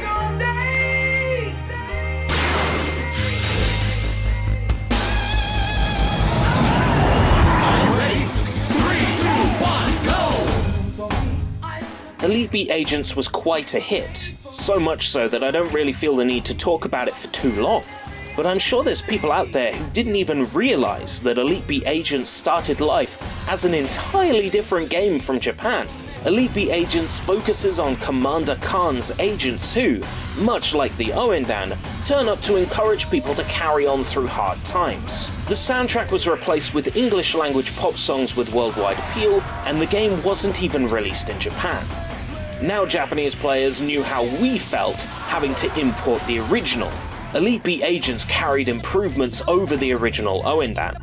Elite Beat Agents was quite a hit, so much so that I don't really feel the need to talk about it for too long. But I'm sure there's people out there who didn't even realise that Elite Beat Agents started life as an entirely different game from Japan, Elite Beat Agents focuses on Commander Khan's agents who, much like the Ouendan, turn up to encourage people to carry on through hard times. The soundtrack was replaced with English language pop songs with worldwide appeal, and the game wasn't even released in Japan. Now Japanese players knew how we felt having to import the original. Elite Beat Agents carried improvements over the original Ouendan.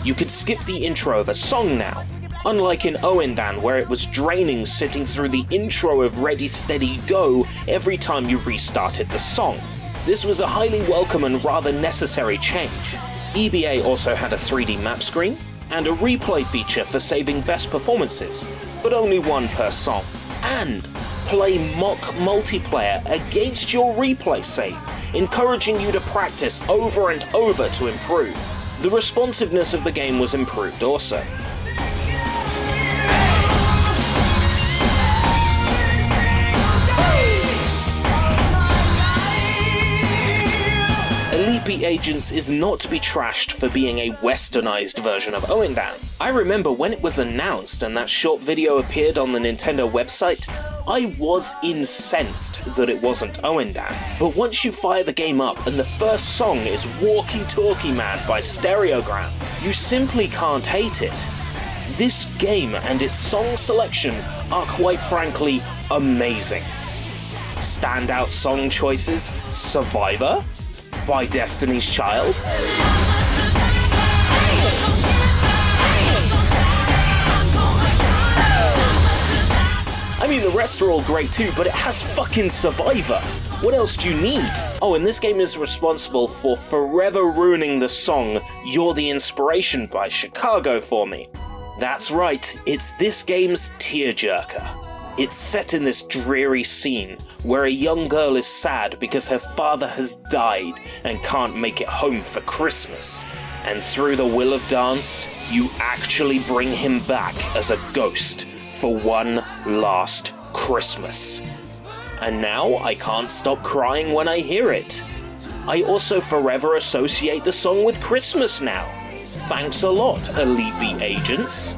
You could skip the intro of a song now, unlike in Ouendan where it was draining sitting through the intro of Ready Steady Go every time you restarted the song. This was a highly welcome and rather necessary change. EBA also had a 3D map screen, and a replay feature for saving best performances, but only one per song, and play mock multiplayer against your replay save, encouraging you to practice over and over to improve. The responsiveness of the game was improved also. Elite Beat Agents is not to be trashed for being a westernized version of Ouendan. I remember when it was announced and that short video appeared on the Nintendo website, I was incensed that it wasn't Ouendan. But once you fire the game up and the first song is Walkie Talkie Man by Stereogram, you simply can't hate it. This game and its song selection are quite frankly amazing. Standout song choices: Survivor by Destiny's Child, I mean, the rest are all great too, but it has fucking Survivor. What else do you need? Oh, and this game is responsible for forever ruining the song You're the Inspiration by Chicago for me. That's right, it's this game's tearjerker. It's set in this dreary scene where a young girl is sad because her father has died and can't make it home for Christmas. And through the will of dance, you actually bring him back as a ghost for one last Christmas. And now I can't stop crying when I hear it. I also forever associate the song with Christmas now. Thanks a lot, Elite Beat Agents.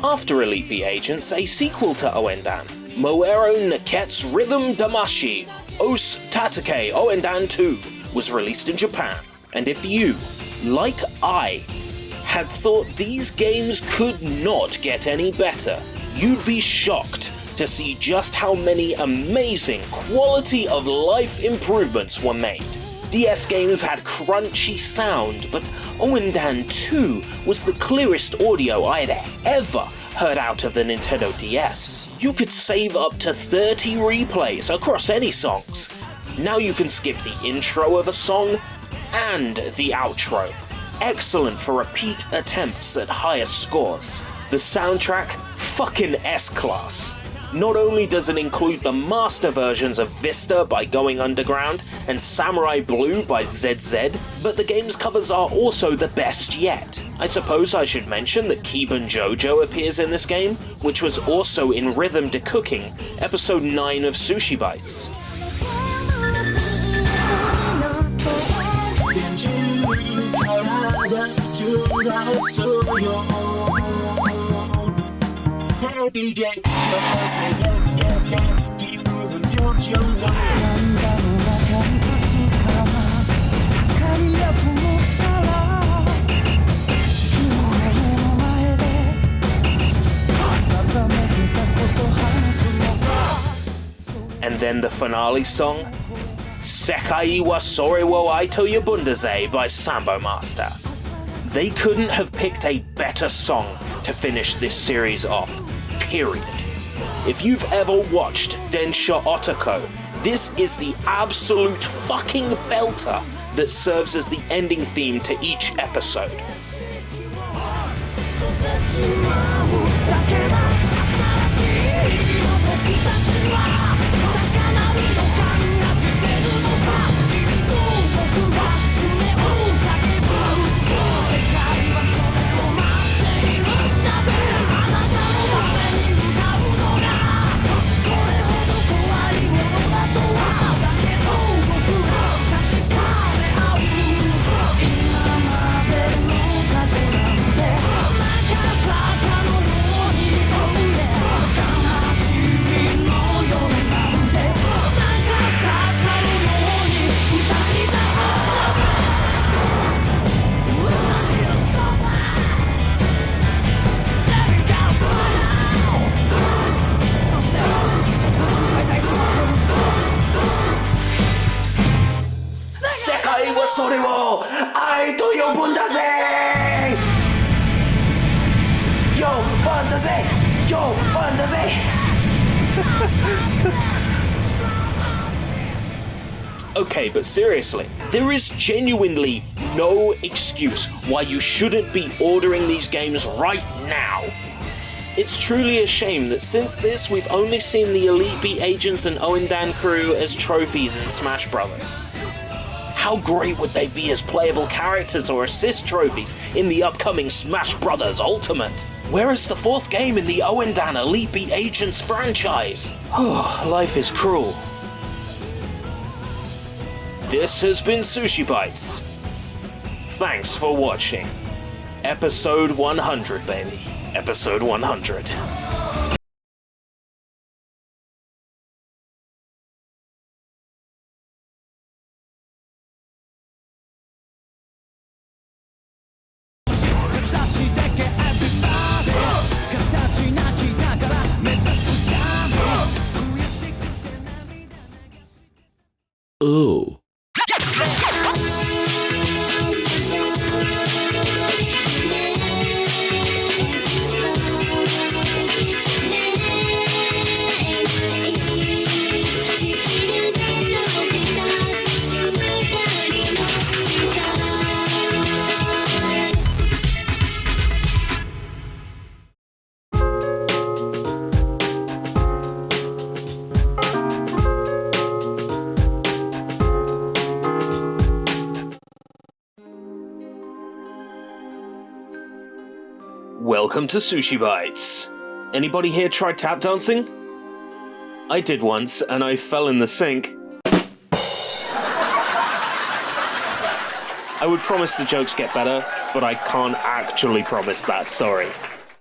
After Elite Beat Agents, a sequel to Ouendan, Moero Neket's Rhythm Damashi Os Tatakae Ouendan 2 was released in Japan. And if you, like I, had thought these games could not get any better, you'd be shocked to see just how many amazing quality of life improvements were made. DS games had crunchy sound, but Ouendan 2 was the clearest audio I had ever heard out of the Nintendo DS. You could save up to 30 replays across any songs. Now you can skip the intro of a song and the outro. Excellent for repeat attempts at higher scores. The soundtrack, fucking S-class. Not only does it include the master versions of Vista by Going Underground and Samurai Blue by ZZ, but the game's covers are also the best yet. I suppose I should mention that Kiban Jojo appears in this game, which was also in Rhythm Decooking, episode 9 of SushiBites. Hey DJ, you're say yeah, 기분은 좋죠. And then the finale song, Sekai wa Sore wo Aito Yabundaze by Samba Master. They couldn't have picked a better song to finish this series off, period. If you've ever watched Densha Otoko, this is the absolute fucking belter that serves as the ending theme to each episode. Okay, but seriously, there is genuinely no excuse why you shouldn't be ordering these games right now. It's truly a shame that since this, we've only seen the Elite Beat agents and Ouendan crew as trophies in Smash Brothers. How great would they be as playable characters or assist trophies in the upcoming Smash Brothers Ultimate? Where is the fourth game in the Ouendan Elite Beat agents franchise? Oh, life is cruel. This has been SushiBites. Thanks for watching. Episode 100, baby. Episode 100. Oh. Welcome to SushiBites. Anybody here try tap dancing? I did once, and I fell in the sink. I would promise the jokes get better, but I can't actually promise that, sorry.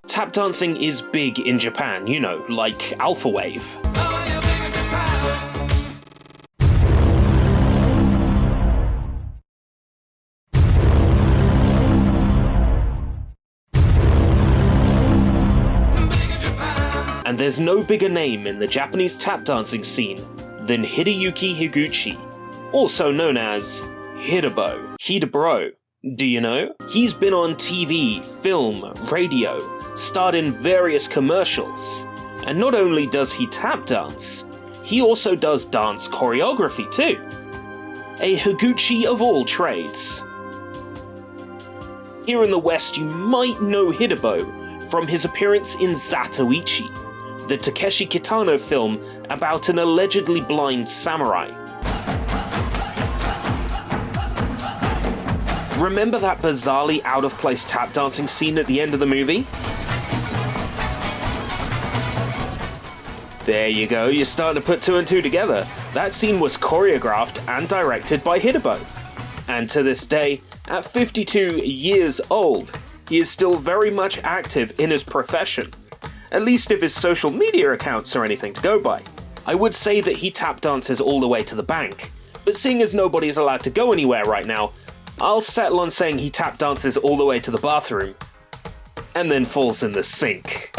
Tap dancing is big in Japan, you know, like Alpha Wave. And there's no bigger name in the Japanese tap dancing scene than Hideyuki Higuchi, also known as Hideboh. Hideboh, do you know? He's been on TV, film, radio, starred in various commercials. And not only does he tap dance, he also does dance choreography too. A Higuchi of all trades. Here in the West, you might know Hideboh from his appearance in Zatoichi, the Takeshi Kitano film about an allegedly blind samurai. Remember that bizarrely out-of-place tap dancing scene at the end of the movie? There you go, you're starting to put two and two together. That scene was choreographed and directed by Hideboh. And to this day, at 52 years old, he is still very much active in his profession. At least if his social media accounts are anything to go by. I would say that he tap dances all the way to the bank, but seeing as nobody is allowed to go anywhere right now, I'll settle on saying he tap dances all the way to the bathroom, and then falls in the sink.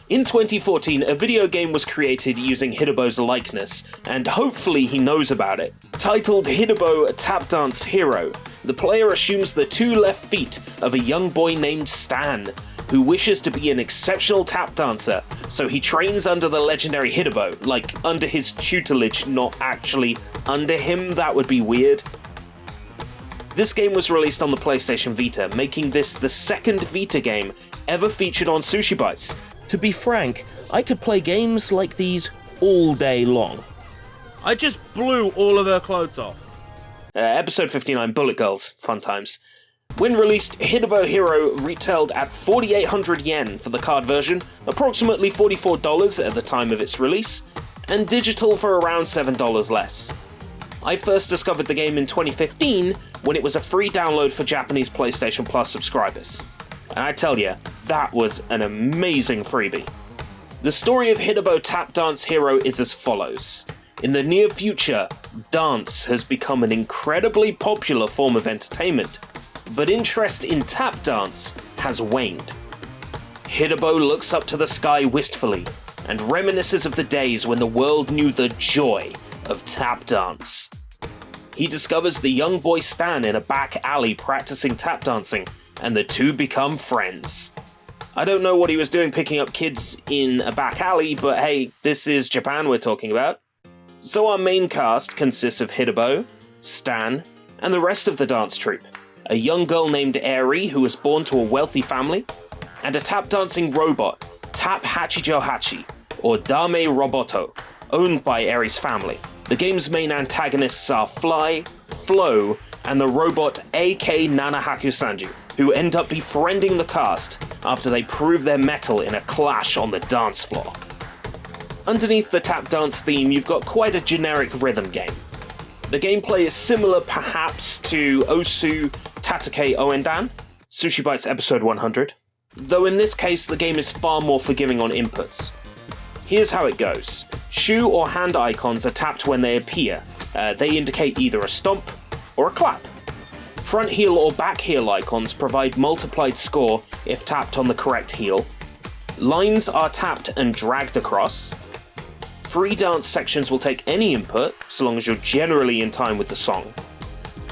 In 2014, a video game was created using Hideboh's likeness, and hopefully he knows about it. Titled Hideboh Tap Dance Hero, the player assumes the two left feet of a young boy named Stan, who wishes to be an exceptional tap dancer, so he trains under the legendary Hideboh, like under his tutelage, not actually under him. That would be weird. This game was released on the PlayStation Vita, making this the second Vita game ever featured on SushiBites. To be frank, I could play games like these all day long. I just blew all of her clothes off. Episode 59, Bullet Girls, fun times. When released, Hideboh Hero retailed at 4,800 yen for the card version, approximately $44 at the time of its release, and digital for around $7 less. I first discovered the game in 2015 when it was a free download for Japanese PlayStation Plus subscribers. And I tell ya, that was an amazing freebie. The story of Hideboh Tap Dance Hero is as follows. In the near future, dance has become an incredibly popular form of entertainment, but interest in tap dance has waned. Hideboh looks up to the sky wistfully and reminisces of the days when the world knew the joy of tap dance. He discovers the young boy Stan in a back alley practicing tap dancing and the two become friends. I don't know what he was doing picking up kids in a back alley, but hey, this is Japan we're talking about. So our main cast consists of Hideboh, Stan, and the rest of the dance troupe. A young girl named Eri who was born to a wealthy family, and a tap dancing robot, Tap Hachijo Hachi, or Dame Roboto, owned by Eri's family. The game's main antagonists are Fly, Flo, and the robot AK Nanahaku Sanju, who end up befriending the cast after they prove their mettle in a clash on the dance floor. Underneath the tap dance theme, you've got quite a generic rhythm game. The gameplay is similar perhaps to Osu Tatakae Ouendan, SushiBites episode 100, though in this case the game is far more forgiving on inputs. Here's how it goes. Shoe or hand icons are tapped when they appear. They indicate either a stomp or a clap. Front heel or back heel icons provide multiplied score if tapped on the correct heel. Lines are tapped and dragged across. Free dance sections will take any input, so long as you're generally in time with the song.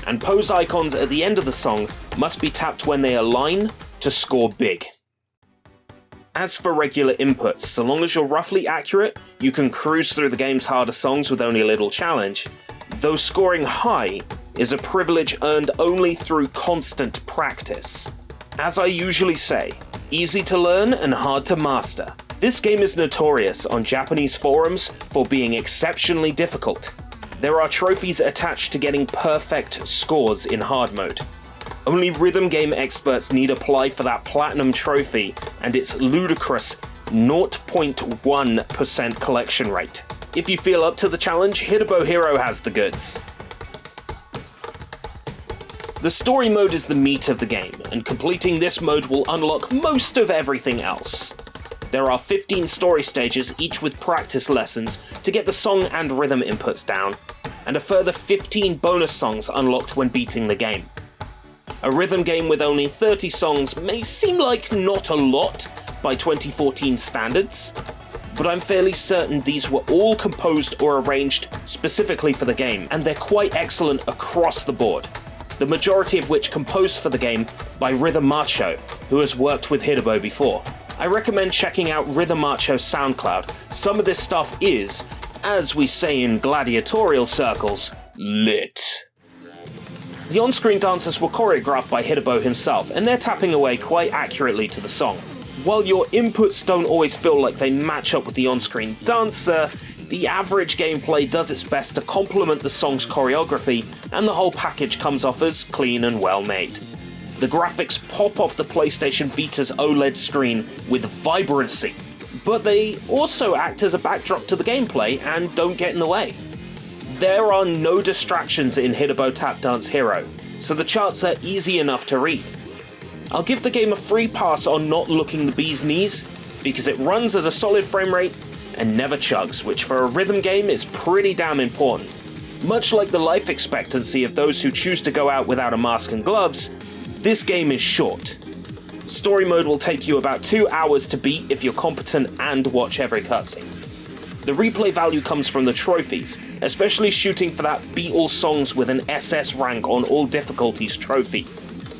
And pose icons at the end of the song must be tapped when they align to score big. As for regular inputs, so long as you're roughly accurate, you can cruise through the game's harder songs with only a little challenge, though scoring high is a privilege earned only through constant practice. As I usually say, easy to learn and hard to master. This game is notorious on Japanese forums for being exceptionally difficult. There are trophies attached to getting perfect scores in hard mode. Only rhythm game experts need apply for that platinum trophy and its ludicrous 0.1% collection rate. If you feel up to the challenge, Hideboh Hero has the goods. The story mode is the meat of the game, and completing this mode will unlock most of everything else. There are 15 story stages, each with practice lessons to get the song and rhythm inputs down, and a further 15 bonus songs unlocked when beating the game. A rhythm game with only 30 songs may seem like not a lot by 2014 standards, but I'm fairly certain these were all composed or arranged specifically for the game, and they're quite excellent across the board. The majority of which composed for the game by Rhythm Macho, who has worked with Hideboh before. I recommend checking out Rhythm Macho's SoundCloud. Some of this stuff is, as we say in gladiatorial circles, lit. The on-screen dancers were choreographed by Hideboh himself, and they're tapping away quite accurately to the song. While your inputs don't always feel like they match up with the on-screen dancer, the average gameplay does its best to complement the song's choreography, and the whole package comes off as clean and well made. The graphics pop off the PlayStation Vita's OLED screen with vibrancy, but they also act as a backdrop to the gameplay and don't get in the way. There are no distractions in Hideboh Tap Dance Hero, so the charts are easy enough to read. I'll give the game a free pass on not looking the bee's knees, because it runs at a solid frame rate and never chugs, which for a rhythm game is pretty damn important. Much like the life expectancy of those who choose to go out without a mask and gloves, this game is short. Story mode will take you about 2 hours to beat if you're competent and watch every cutscene. The replay value comes from the trophies, especially shooting for that Beat All Songs with an SS rank on all difficulties trophy,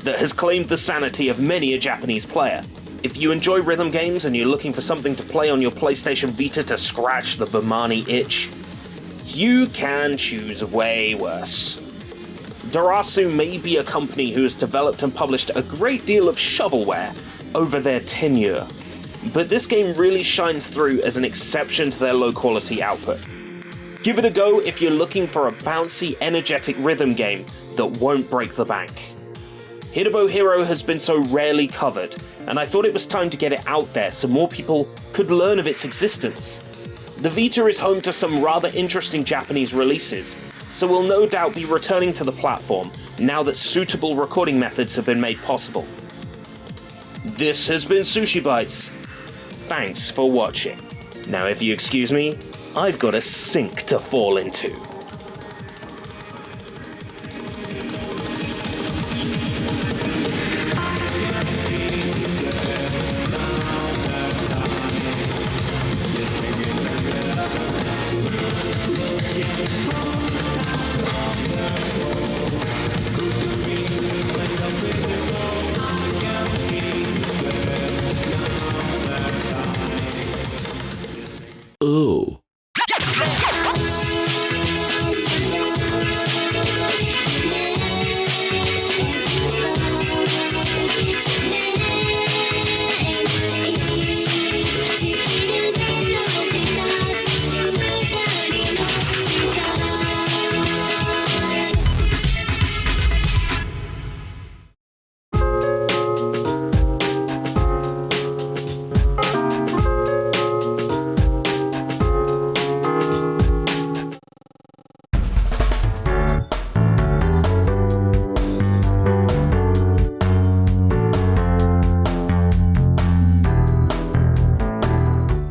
that has claimed the sanity of many a Japanese player. If you enjoy rhythm games and you're looking for something to play on your PlayStation Vita to scratch the Bamani itch, you can choose way worse. Darasu may be a company who has developed and published a great deal of shovelware over their tenure, but this game really shines through as an exception to their low-quality output. Give it a go if you're looking for a bouncy, energetic rhythm game that won't break the bank. Hideboh Hero has been so rarely covered, and I thought it was time to get it out there so more people could learn of its existence. The Vita is home to some rather interesting Japanese releases, so we'll no doubt be returning to the platform now that suitable recording methods have been made possible. This has been SushiBites. Thanks for watching. Now if you excuse me, I've got a sink to fall into. Uh-oh.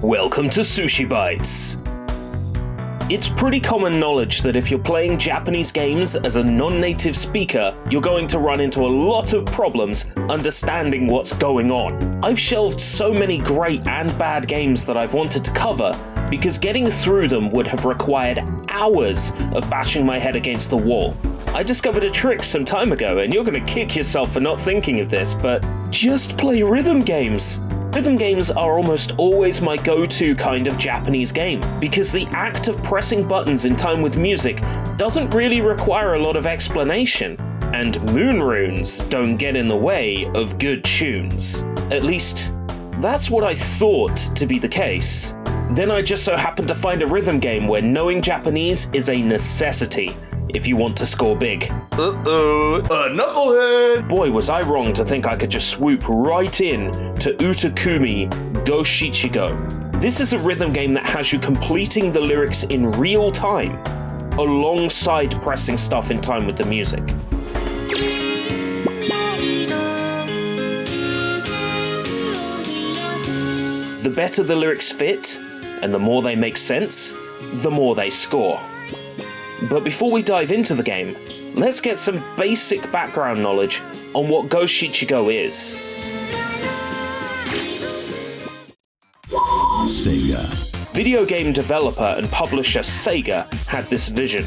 Welcome to SushiBites. It's pretty common knowledge that if you're playing Japanese games as a non-native speaker, you're going to run into a lot of problems understanding what's going on. I've shelved so many great and bad games that I've wanted to cover because getting through them would have required hours of bashing my head against the wall. I discovered a trick some time ago, and you're going to kick yourself for not thinking of this, but just play rhythm games. Rhythm games are almost always my go-to kind of Japanese game, because the act of pressing buttons in time with music doesn't really require a lot of explanation, and moon runes don't get in the way of good tunes. At least, that's what I thought to be the case. Then I just so happened to find a rhythm game where knowing Japanese is a necessity if you want to score big. Uh-oh. Knucklehead! Boy, was I wrong to think I could just swoop right in to Uta Kumi Go Shichigo. This is a rhythm game that has you completing the lyrics in real time, alongside pressing stuff in time with the music. The better the lyrics fit, and the more they make sense, the more they score. But before we dive into the game, let's get some basic background knowledge on what Go Shichigo is. Sega. Video game developer and publisher Sega had this vision: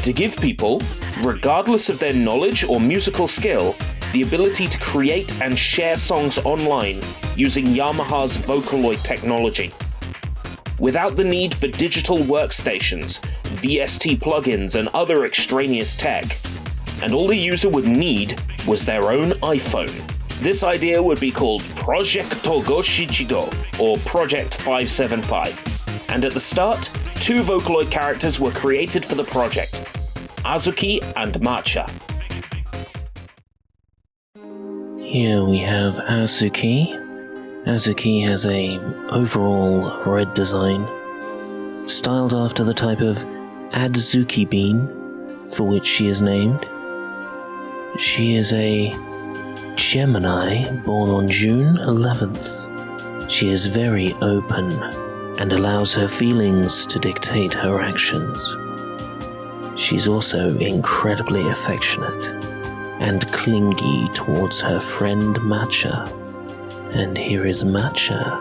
to give people, regardless of their knowledge or musical skill, the ability to create and share songs online using Yamaha's Vocaloid technology. Without the need for digital workstations, VST plugins, and other extraneous tech. And all the user would need was their own iPhone. This idea would be called Projecto Go Shichigo, or Project 575. And at the start, 2 Vocaloid characters were created for the project, Azuki and Matcha. Here we have Azuki. Azuki has a overall red design, styled after the type of Adzuki bean for which she is named. She is a Gemini born on June 11th. She is very open and allows her feelings to dictate her actions. She's also incredibly affectionate and clingy towards her friend Matcha. And here is Matcha.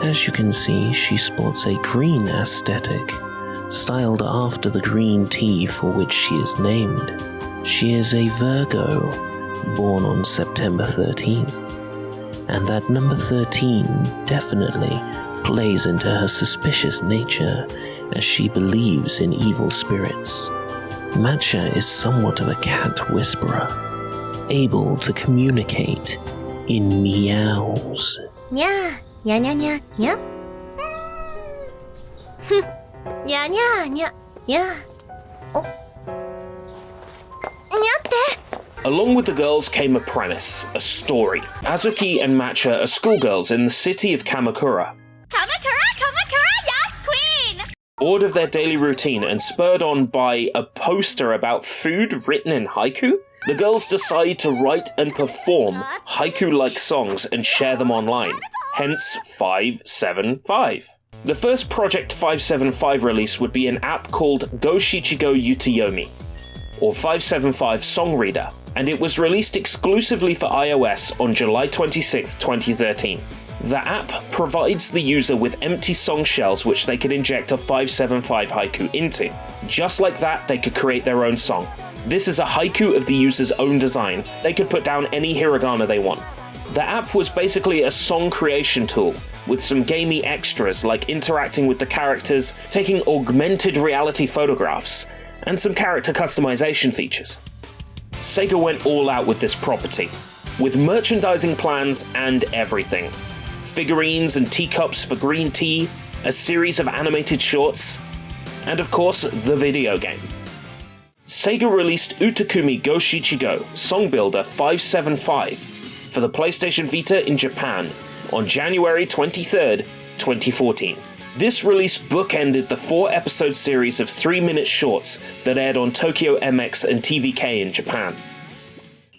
As you can see, she sports a green aesthetic, styled after the green tea for which she is named. She is a Virgo, born on September 13th. And that number 13 definitely plays into her suspicious nature, as she believes in evil spirits. Matcha is somewhat of a cat whisperer, able to communicate in meows. Nya, nya nya nya nya. Nya nya nya nya. Oh. Nyatte. Along with the girls came a premise, a story. Azuki and Matcha are schoolgirls in the city of Kamakura. Kamakura, yes, queen! Bored of their daily routine and spurred on by a poster about food written in haiku, the girls decide to write and perform haiku-like songs and share them online, hence 575. The first Project 575 release would be an app called Go Shichigo Utayomi, or 575 Song Reader, and it was released exclusively for iOS on July 26, 2013. The app provides the user with empty song shells which they could inject a 575 haiku into. Just like that, they could create their own song. This is a haiku of the user's own design. They could put down any hiragana they want. The app was basically a song creation tool, with some gamey extras like interacting with the characters, taking augmented reality photographs, and some character customization features. Sega went all out with this property, with merchandising plans and everything. Figurines and teacups for green tea, a series of animated shorts, and of course, the video game. Sega released Uta Kumi Go Shichigo Song Builder 575 for the PlayStation Vita in Japan on January 23rd, 2014. This release bookended the 4-episode series of 3-minute shorts that aired on Tokyo MX and TVK in Japan.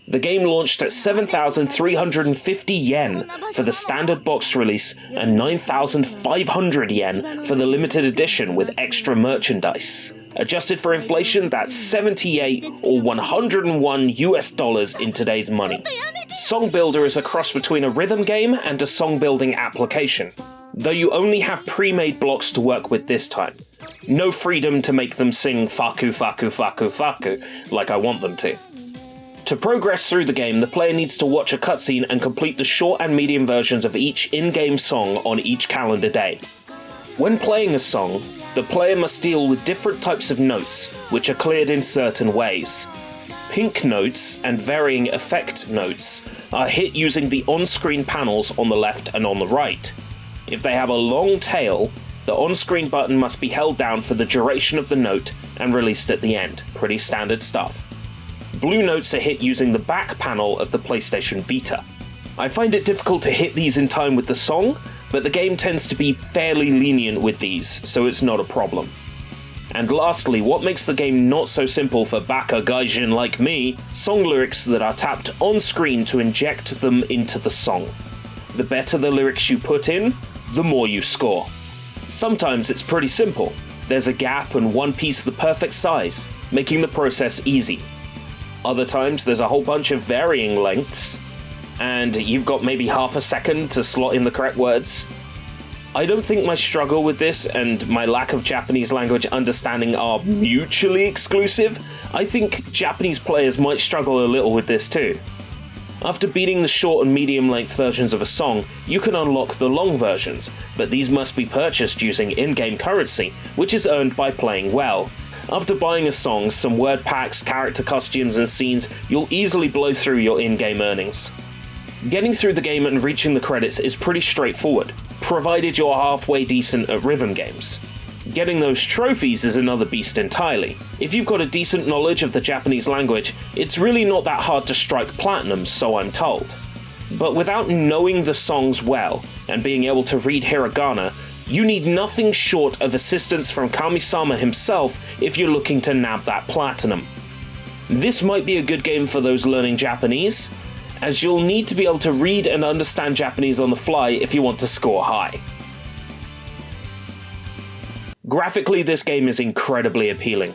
The game launched at 7,350 yen for the standard box release and 9,500 yen for the limited edition with extra merchandise. Adjusted for inflation, that's 78 or 101 US dollars in today's money. Song Builder is a cross between a rhythm game and a song building application, though you only have pre-made blocks to work with this time. No freedom to make them sing faku faku faku faku like I want them to. To progress through the game, the player needs to watch a cutscene and complete the short and medium versions of each in-game song on each calendar day. When playing a song, the player must deal with different types of notes, which are cleared in certain ways. Pink notes and varying effect notes are hit using the on-screen panels on the left and on the right. If they have a long tail, the on-screen button must be held down for the duration of the note and released at the end. Pretty standard stuff. Blue notes are hit using the back panel of the PlayStation Vita. I find it difficult to hit these in time with the song, but the game tends to be fairly lenient with these, so it's not a problem. And lastly, what makes the game not so simple for baka gaijin like me, song lyrics that are tapped on screen to inject them into the song. The better the lyrics you put in, the more you score. Sometimes it's pretty simple. There's a gap and one piece the perfect size, making the process easy. Other times there's a whole bunch of varying lengths, and you've got maybe half a second to slot in the correct words. I don't think my struggle with this and my lack of Japanese language understanding are mutually exclusive. I think Japanese players might struggle a little with this too. After beating the short and medium length versions of a song, you can unlock the long versions, but these must be purchased using in-game currency, which is earned by playing well. After buying a song, some word packs, character costumes and scenes, you'll easily blow through your in-game earnings. Getting through the game and reaching the credits is pretty straightforward, provided you're halfway decent at rhythm games. Getting those trophies is another beast entirely. If you've got a decent knowledge of the Japanese language, it's really not that hard to strike platinum, so I'm told. But without knowing the songs well, and being able to read hiragana, you need nothing short of assistance from Kami-sama himself if you're looking to nab that platinum. This might be a good game for those learning Japanese, as you'll need to be able to read and understand Japanese on the fly if you want to score high. Graphically, this game is incredibly appealing,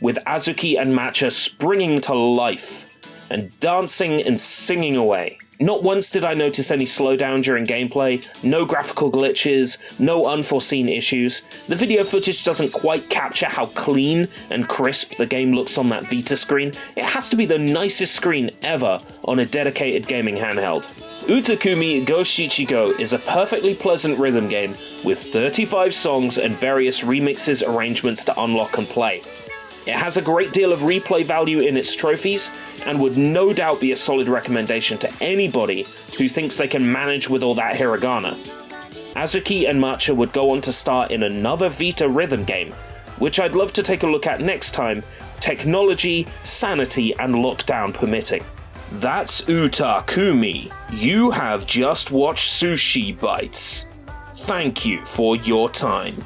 with Azuki and Matcha springing to life, and dancing and singing away. Not once did I notice any slowdown during gameplay, no graphical glitches, no unforeseen issues. The video footage doesn't quite capture how clean and crisp the game looks on that Vita screen. It has to be the nicest screen ever on a dedicated gaming handheld. Uta Kumi Go Shichigo is a perfectly pleasant rhythm game with 35 songs and various remixes arrangements to unlock and play. It has a great deal of replay value in its trophies, and would no doubt be a solid recommendation to anybody who thinks they can manage with all that hiragana. Azuki and Matcha would go on to star in another Vita rhythm game, which I'd love to take a look at next time, technology, sanity, and lockdown permitting. That's Uta Kumi. You have just watched SushiBites. Thank you for your time.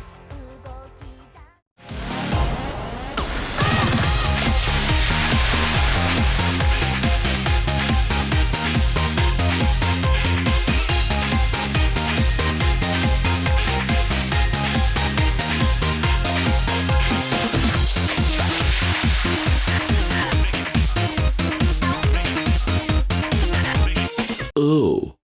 Ooh.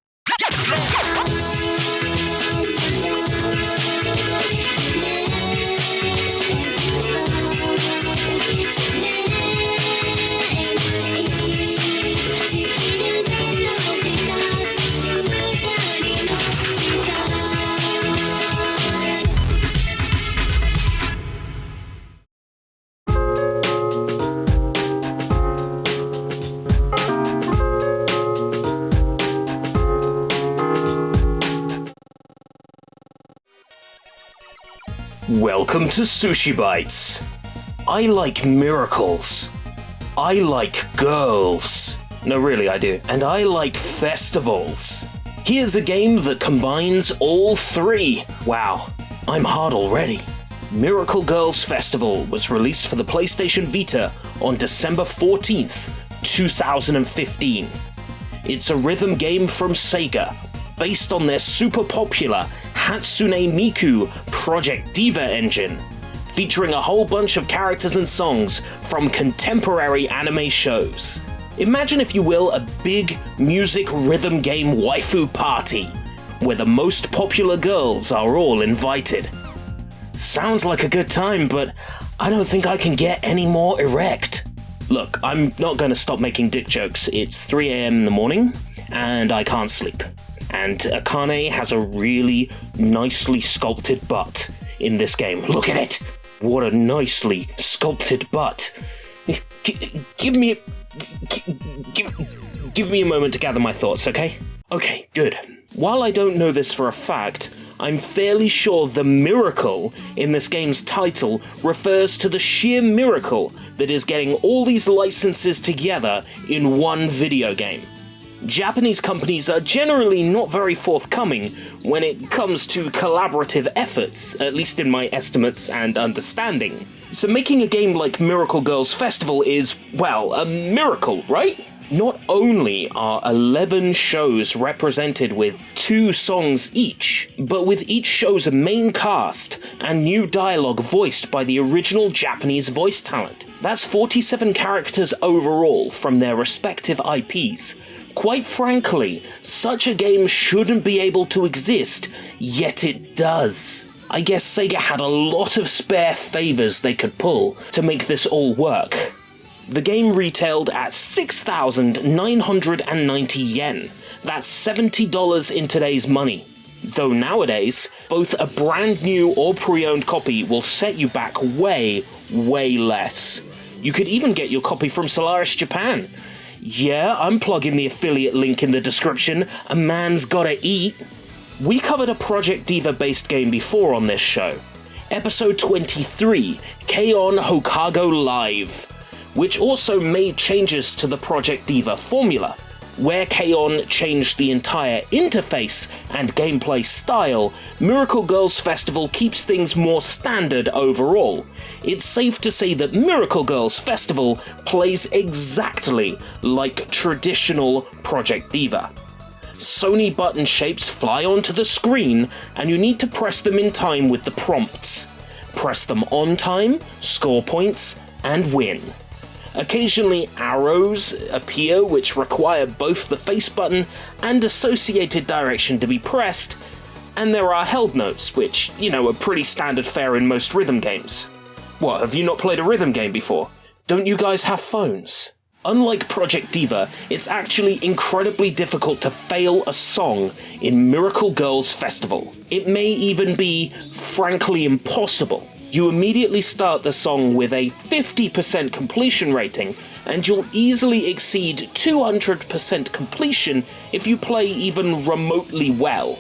Welcome to SushiBites. I like miracles. I like girls. No, really, I do. And I like festivals. Here's a game that combines all three. Wow, I'm hard already. Miracle Girls Festival was released for the PlayStation Vita on December 14th, 2015. It's a rhythm game from Sega, based on their super popular Hatsune Miku Project Diva engine, featuring a whole bunch of characters and songs from contemporary anime shows. Imagine, if you will, a big music rhythm game waifu party, where the most popular girls are all invited. Sounds like a good time, but I don't think I can get any more erect. Look, I'm not going to stop making dick jokes. It's 3 a.m. in the morning, and I can't sleep. And Akane has a really nicely sculpted butt in this game. Look at it! What a nicely sculpted butt. Give me a moment to gather my thoughts, okay? Okay, good. While I don't know this for a fact, I'm fairly sure the miracle in this game's title refers to the sheer miracle that is getting all these licenses together in one video game. Japanese companies are generally not very forthcoming when it comes to collaborative efforts, at least in my estimates and understanding. So making a game like Miracle Girls Festival is, well, a miracle, right? Not only are 11 shows represented with 2 songs each, but with each show's main cast and new dialogue voiced by the original Japanese voice talent. That's 47 characters overall from their respective IPs. Quite frankly, such a game shouldn't be able to exist, yet it does. I guess Sega had a lot of spare favors they could pull to make this all work. The game retailed at 6,990 yen. That's $70 in today's money. Though nowadays, both a brand new or pre-owned copy will set you back way, way less. You could even get your copy from Solaris Japan. Yeah, I'm plugging the affiliate link in the description. A man's gotta eat. We covered a Project Diva based game before on this show. Episode 23, K-On! Houkago Live, which also made changes to the Project Diva formula. Where K-On! Changed the entire interface and gameplay style, Miracle Girls Festival keeps things more standard overall. It's safe to say that Miracle Girls Festival plays exactly like traditional Project Diva. Sony button shapes fly onto the screen, and you need to press them in time with the prompts. Press them on time, score points, and win. Occasionally arrows appear which require both the face button and associated direction to be pressed, and there are held notes, which, are pretty standard fare in most rhythm games. What, have you not played a rhythm game before? Don't you guys have phones? Unlike Project Diva, it's actually incredibly difficult to fail a song in Miracle Girls Festival. It may even be, frankly, impossible. You immediately start the song with a 50% completion rating, and you'll easily exceed 200% completion if you play even remotely well.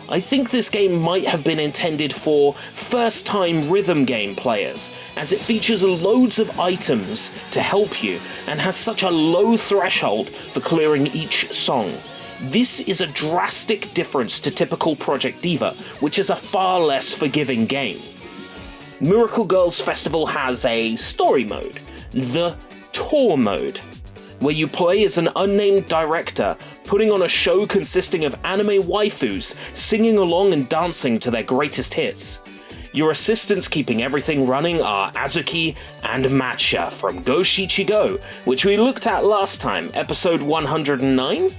I think this game might have been intended for first-time rhythm game players, as it features loads of items to help you and has such a low threshold for clearing each song. This is a drastic difference to typical Project Diva, which is a far less forgiving game. Miracle Girls Festival has a story mode, the Tour mode, where you play as an unnamed director putting on a show consisting of anime waifus singing along and dancing to their greatest hits. Your assistants keeping everything running are Azuki and Matcha from Go Shichi Go, which we looked at last time, episode 109?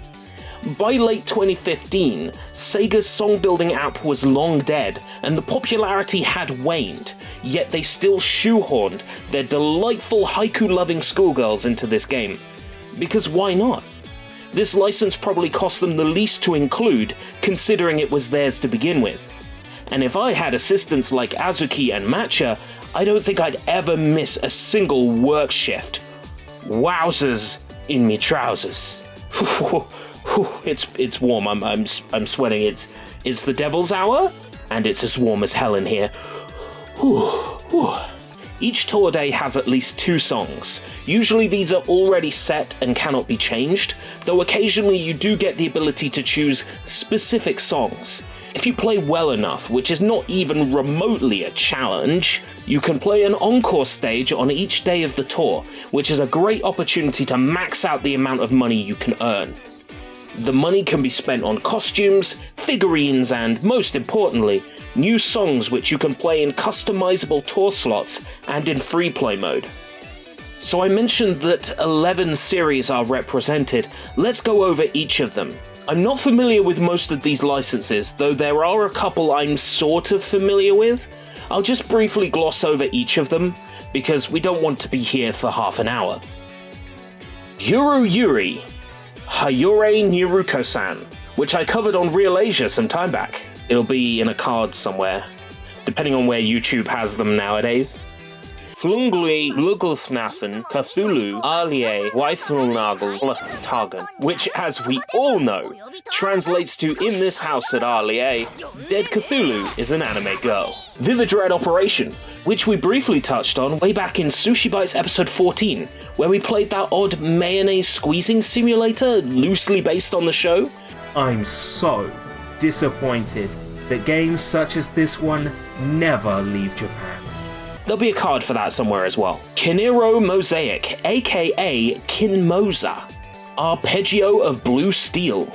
By late 2015, Sega's song-building app was long dead, and the popularity had waned, yet they still shoehorned their delightful haiku-loving schoolgirls into this game. Because why not? This license probably cost them the least to include, considering it was theirs to begin with. And if I had assistants like Azuki and Matcha, I don't think I'd ever miss a single work shift. Wowzers in me trousers. It's warm. I'm sweating. It's the devil's hour, and it's as warm as hell in here. Each tour day has at least 2 songs. Usually these are already set and cannot be changed, though occasionally you do get the ability to choose specific songs. If you play well enough, which is not even remotely a challenge, you can play an encore stage on each day of the tour, which is a great opportunity to max out the amount of money you can earn. The money can be spent on costumes, figurines, and most importantly, new songs which you can play in customizable tour slots and in free play mode. So I mentioned that 11 series are represented. Let's go over each of them. I'm not familiar with most of these licenses, though there are a couple I'm sort of familiar with. I'll just briefly gloss over each of them, because we don't want to be here for half an hour. Yuru Yuri, Hayore Niruko-san, which I covered on Real Asia some time back. It'll be in a card somewhere, depending on where YouTube has them nowadays. Flungli Lugulthnafen Cthulhu Alie Weithrulnagel Tagen, which, as we all know, translates to in this house at Alie, Dead Cthulhu is an anime girl. Vivid Red Operation, which we briefly touched on way back in SushiBites episode 14, where we played that odd mayonnaise squeezing simulator loosely based on the show. I'm so disappointed that games such as this one never leave Japan. There'll be a card for that somewhere as well. Kinero Mosaic, aka Kinmoza. Arpeggio of Blue Steel.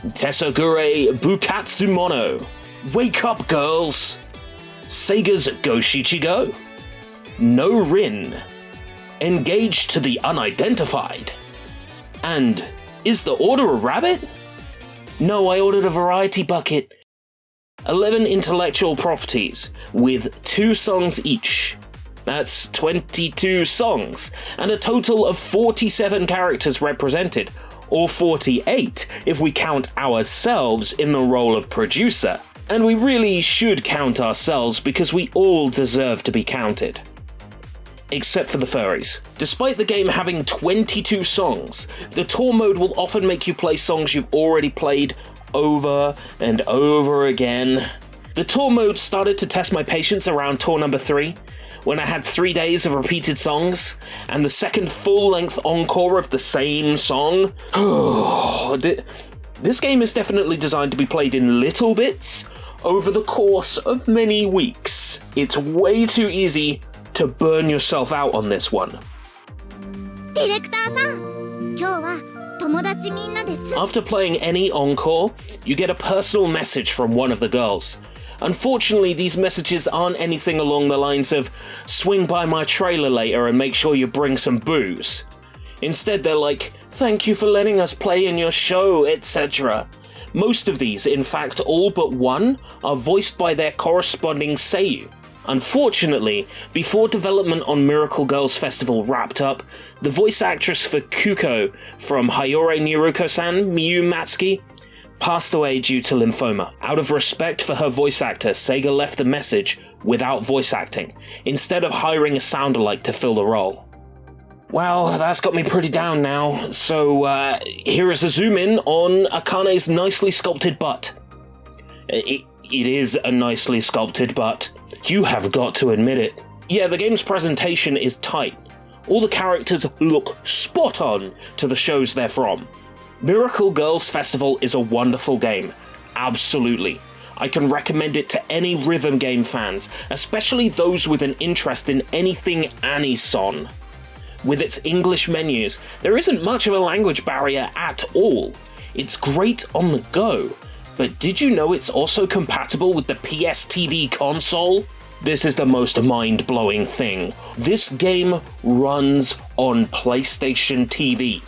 Tesagure Bukatsumono. Wake up, girls! Sega's Go Shichigo. No Rin. Engaged to the Unidentified. And is the order a rabbit? No, I ordered a variety bucket. 11 intellectual properties, with 2 songs each. That's 22 songs, and a total of 47 characters represented, or 48 if we count ourselves in the role of producer. And we really should count ourselves because we all deserve to be counted. Except for the furries. Despite the game having 22 songs, the tour mode will often make you play songs you've already played over and over again. The tour mode started to test my patience around tour number 3, when I had 3 days of repeated songs, and the second full-length encore of the same song. This game is definitely designed to be played in little bits over the course of many weeks. It's way too easy to burn yourself out on this one. After playing any encore, you get a personal message from one of the girls. Unfortunately, these messages aren't anything along the lines of, swing by my trailer later and make sure you bring some booze. Instead, they're like, thank you for letting us play in your show, etc. Most of these, in fact all but one, are voiced by their corresponding seiyuu. Unfortunately, before development on Miracle Girls Festival wrapped up, the voice actress for Kuko from Hayore Niruko-san, Miyu Matsuki, passed away due to lymphoma. Out of respect for her voice actor, Sega left the message without voice acting, instead of hiring a sound-alike to fill the role. Well, that's got me pretty down now, so here is a zoom-in on Akane's nicely sculpted butt. It is a nicely sculpted butt. You have got to admit it. Yeah, the game's presentation is tight. All the characters look spot on to the shows they're from. Miracle Girls Festival is a wonderful game. Absolutely. I can recommend it to any rhythm game fans, especially those with an interest in anything Anison. With its English menus, there isn't much of a language barrier at all. It's great on the go. But did you know it's also compatible with the PS TV console? This is the most mind-blowing thing. This game runs on PlayStation TV.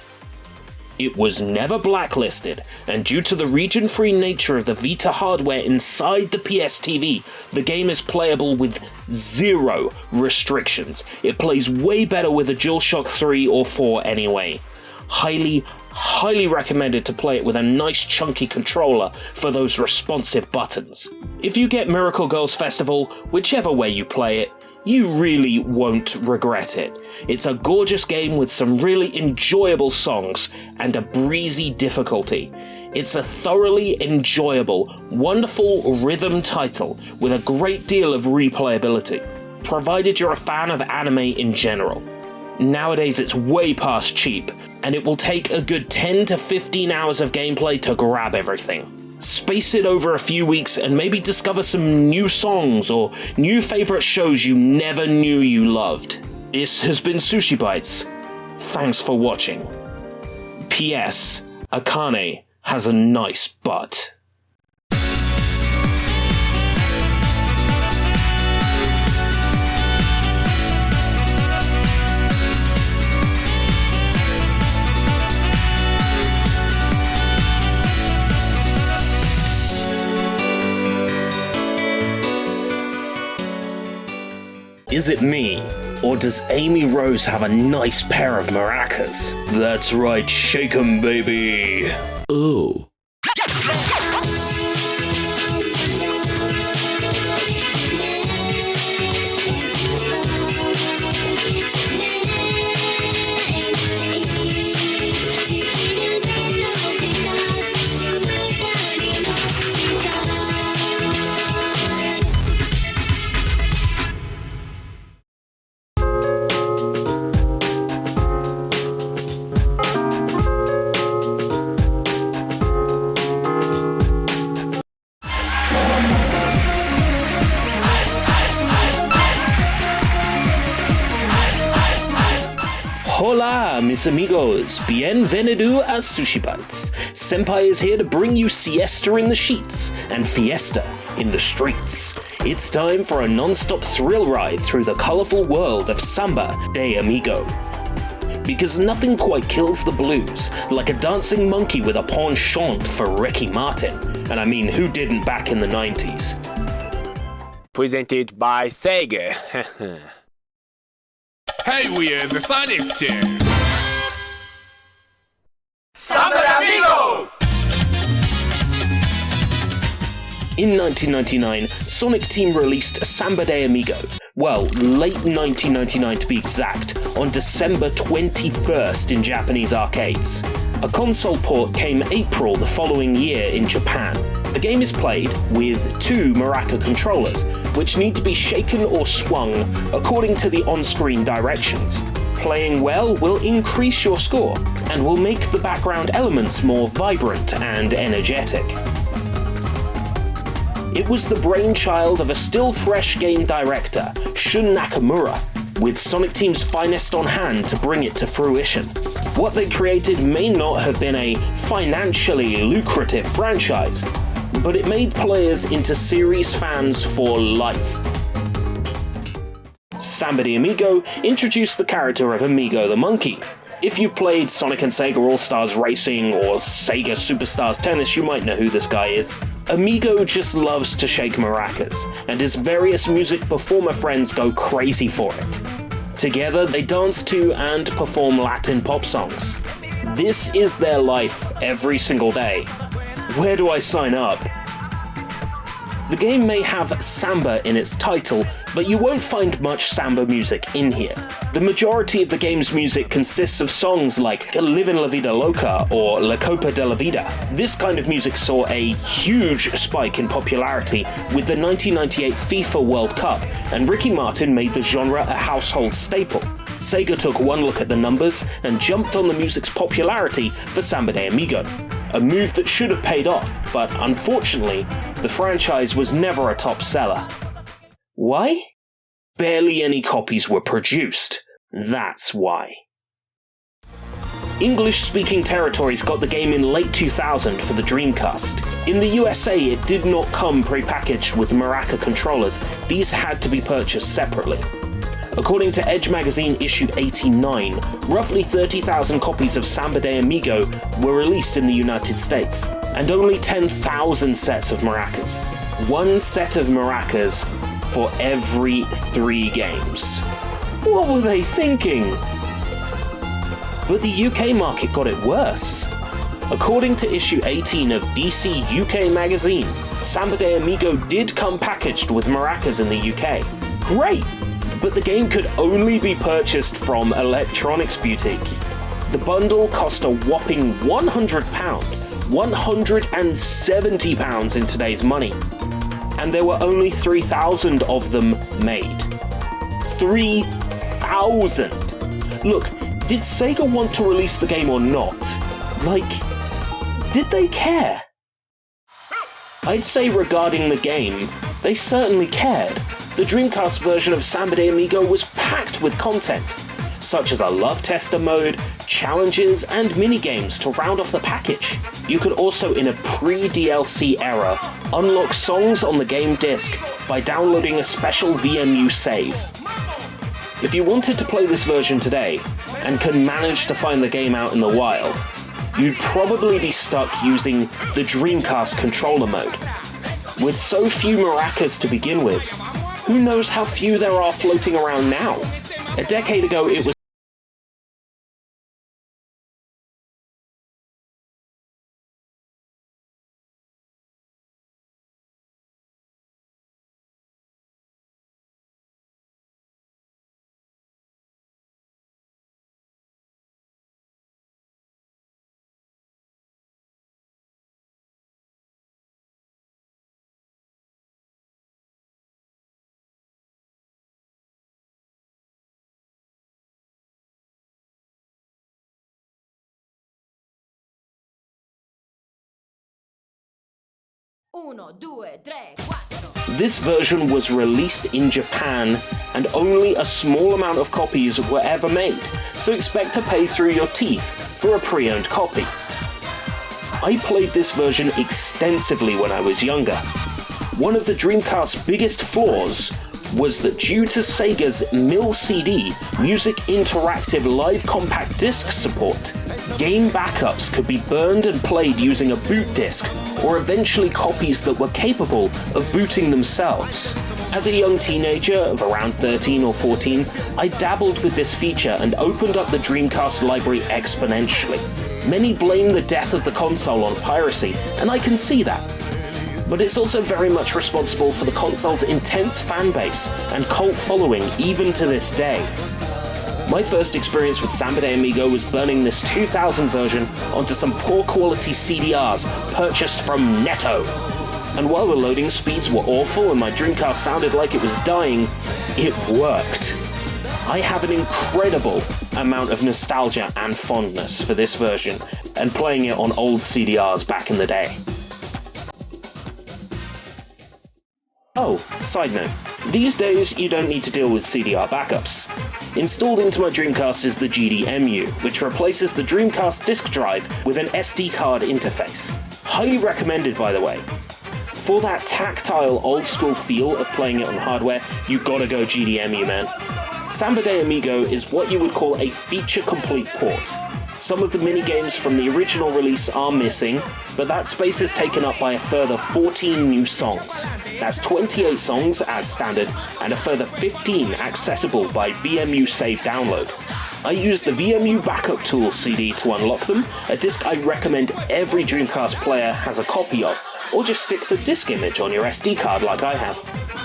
It was never blacklisted, and due to the region-free nature of the Vita hardware inside the PS TV, the game is playable with 0 restrictions. It plays way better with a DualShock 3 or 4 anyway. Highly recommended to play it with a nice chunky controller for those responsive buttons. If you get Miracle Girls Festival, whichever way you play it, you really won't regret it. It's a gorgeous game with some really enjoyable songs and a breezy difficulty. It's a thoroughly enjoyable, wonderful rhythm title with a great deal of replayability. provided you're a fan of anime in general. Nowadays it's way past cheap, and it will take a good 10 to 15 hours of gameplay to grab everything. Space it over a few weeks and maybe discover some new songs or new favourite shows you never knew you loved. This has been SushiBites. Thanks for watching. P.S. Akane has a nice butt. Is it me, or does Amy Rose have a nice pair of maracas? That's right, shake 'em, baby! Oh. Hola, mis amigos. Bienvenido a SushiBites. Senpai is here to bring you siesta in the sheets and fiesta in the streets. It's time for a non-stop thrill ride through the colorful world of Samba de Amigo. Because nothing quite kills the blues like a dancing monkey with a penchant for Ricky Martin. And I mean, who didn't back in the 90s? Presented by Sega. Hey, we are the Sonic Team! Samba de Amigo! In 1999, Sonic Team released Samba de Amigo. Well, late 1999 to be exact, on December 21st in Japanese arcades. A console port came April the following year in Japan. The game is played with two maraca controllers, which need to be shaken or swung according to the on-screen directions. Playing well will increase your score, and will make the background elements more vibrant and energetic. It was the brainchild of a still-fresh game director, Shun Nakamura, with Sonic Team's finest on hand to bring it to fruition. What they created may not have been a financially lucrative franchise, but it made players into series fans for life. Samba de Amigo introduced the character of Amigo the Monkey. If you've played Sonic and Sega All-Stars Racing or Sega Superstars Tennis, you might know who this guy is. Amigo just loves to shake maracas, and his various music performer friends go crazy for it. Together, they dance to and perform Latin pop songs. This is their life every single day. Where do I sign up? The game may have Samba in its title, but you won't find much Samba music in here. The majority of the game's music consists of songs like Livin' La Vida Loca or La Copa de la Vida. This kind of music saw a huge spike in popularity with the 1998 FIFA World Cup, and Ricky Martin made the genre a household staple. Sega took one look at the numbers and jumped on the music's popularity for Samba de Amigo. A move that should have paid off, but unfortunately, the franchise was never a top seller. Why? Barely any copies were produced. That's why. English-speaking territories got the game in late 2000 for the Dreamcast. In the USA, it did not come pre-packaged with maraca controllers. These had to be purchased separately. According to Edge Magazine issue 89, roughly 30,000 copies of Samba de Amigo were released in the United States, and only 10,000 sets of maracas. One set of maracas for every 3 games. What were they thinking? But the UK market got it worse. According to issue 18 of DC UK Magazine, Samba de Amigo did come packaged with maracas in the UK. Great! But the game could only be purchased from Electronics Boutique. The bundle cost a whopping £100, £170 in today's money, and there were only 3,000 of them made. 3,000! Look, did Sega want to release the game or not? Like, did they care? I'd say regarding the game, they certainly cared. The Dreamcast version of Samba de Amigo was packed with content, such as a love tester mode, challenges, and minigames to round off the package. You could also, in a pre-DLC era, unlock songs on the game disc by downloading a special VMU save. If you wanted to play this version today, and can manage to find the game out in the wild, you'd probably be stuck using the Dreamcast controller mode. With so few maracas to begin with, who knows how few there are floating around now? A decade ago it was This version was released in Japan, and only a small amount of copies were ever made, so expect to pay through your teeth for a pre-owned copy. I played this version extensively when I was younger. One of the Dreamcast's biggest flaws was that due to Sega's MIL-CD Music Interactive Live Compact Disc support, game backups could be burned and played using a boot disc, or eventually copies that were capable of booting themselves. As a young teenager of around 13 or 14, I dabbled with this feature and opened up the Dreamcast library exponentially. Many blame the death of the console on piracy, and I can see that. But it's also very much responsible for the console's intense fanbase and cult following even to this day. My first experience with Samba de Amigo was burning this 2000 version onto some poor quality CDRs purchased from Netto. And while the loading speeds were awful and my Dreamcast sounded like it was dying, it worked. I have an incredible amount of nostalgia and fondness for this version, and playing it on old CDRs back in the day. Oh, side note, these days you don't need to deal with CDR backups. Installed into my Dreamcast is the GDEMU, which replaces the Dreamcast disk drive with an SD card interface. Highly recommended, by the way. For that tactile old-school feel of playing it on hardware, you gotta go GDEMU, man. Samba de Amigo is what you would call a feature-complete port. Some of the minigames from the original release are missing, but that space is taken up by a further 14 new songs. That's 28 songs as standard, and a further 15 accessible by VMU Save download. I used the VMU Backup Tools CD to unlock them, a disc I recommend every Dreamcast player has a copy of, or just stick the disc image on your SD card like I have.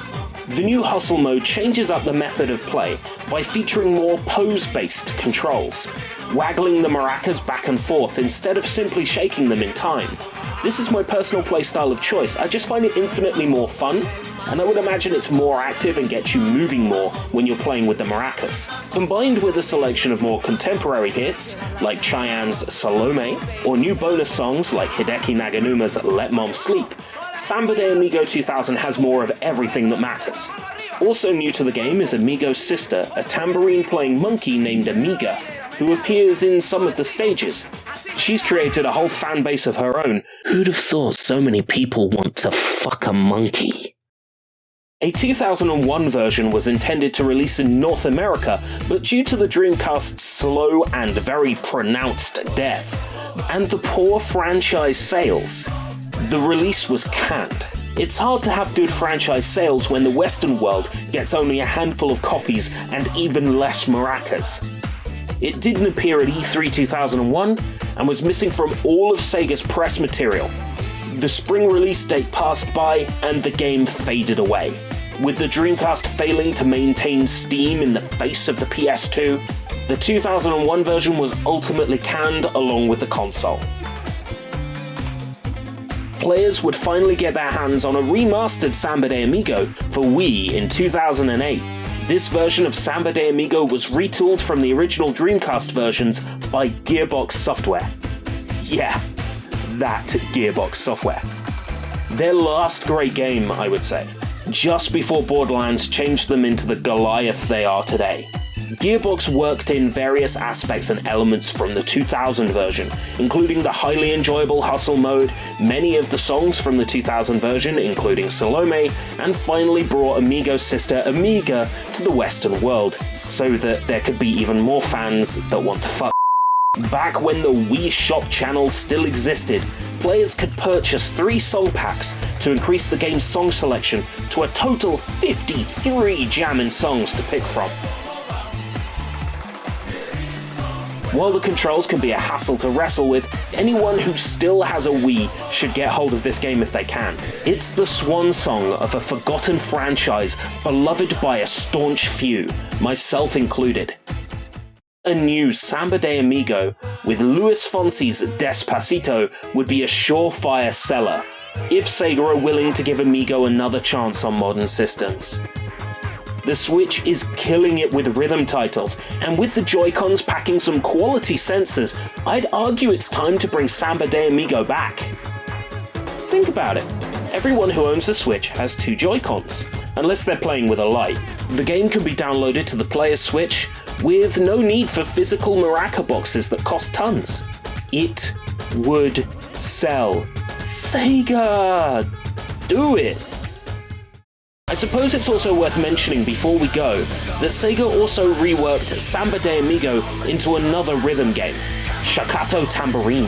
The new Hustle mode changes up the method of play by featuring more pose-based controls, waggling the maracas back and forth instead of simply shaking them in time. This is my personal playstyle of choice. I just find it infinitely more fun, and I would imagine it's more active and gets you moving more when you're playing with the maracas. Combined with a selection of more contemporary hits, like Cheyenne's Salome, or new bonus songs like Hideki Naganuma's Let Mom Sleep, Samba de Amigo 2000 has more of everything that matters. Also new to the game is Amigo's sister, a tambourine-playing monkey named Amiga, who appears in some of the stages. She's created a whole fan base of her own. Who'd have thought so many people want to fuck a monkey? A 2001 version was intended to release in North America, but due to the Dreamcast's slow and very pronounced death, and the poor franchise sales, the release was canned. It's hard to have good franchise sales when the Western world gets only a handful of copies and even less maracas. It didn't appear at E3 2001 and was missing from all of Sega's press material. The spring release date passed by and the game faded away. With the Dreamcast failing to maintain steam in the face of the PS2, the 2001 version was ultimately canned along with the console. Players would finally get their hands on a remastered Samba de Amigo for Wii in 2008, This version of Samba de Amigo was retooled from the original Dreamcast versions by Gearbox Software. Yeah, that Gearbox Software. Their last great game, I would say, just before Borderlands changed them into the Goliath they are today. Gearbox worked in various aspects and elements from the 2000 version, including the highly enjoyable hustle mode, many of the songs from the 2000 version, including Salome, and finally brought Amigo's sister Amiga to the Western world, so that there could be even more fans that want to fuck. Back when the Wii Shop channel still existed, players could purchase 3 song packs to increase the game's song selection to a total 53 jammin' songs to pick from. While the controls can be a hassle to wrestle with, anyone who still has a Wii should get hold of this game if they can. It's the swan song of a forgotten franchise beloved by a staunch few, myself included. A new Samba de Amigo with Luis Fonsi's Despacito would be a surefire seller, if Sega are willing to give Amigo another chance on modern systems. The Switch is killing it with rhythm titles, and with the Joy-Cons packing some quality sensors, I'd argue it's time to bring Samba de Amigo back. Think about it. Everyone who owns a Switch has 2 Joy-Cons, unless they're playing with a Lite. The game can be downloaded to the player's Switch with no need for physical Maraca boxes that cost tons. It would sell. Sega! Do it! I suppose it's also worth mentioning before we go that Sega also reworked Samba de Amigo into another rhythm game, Shakato Tambourine,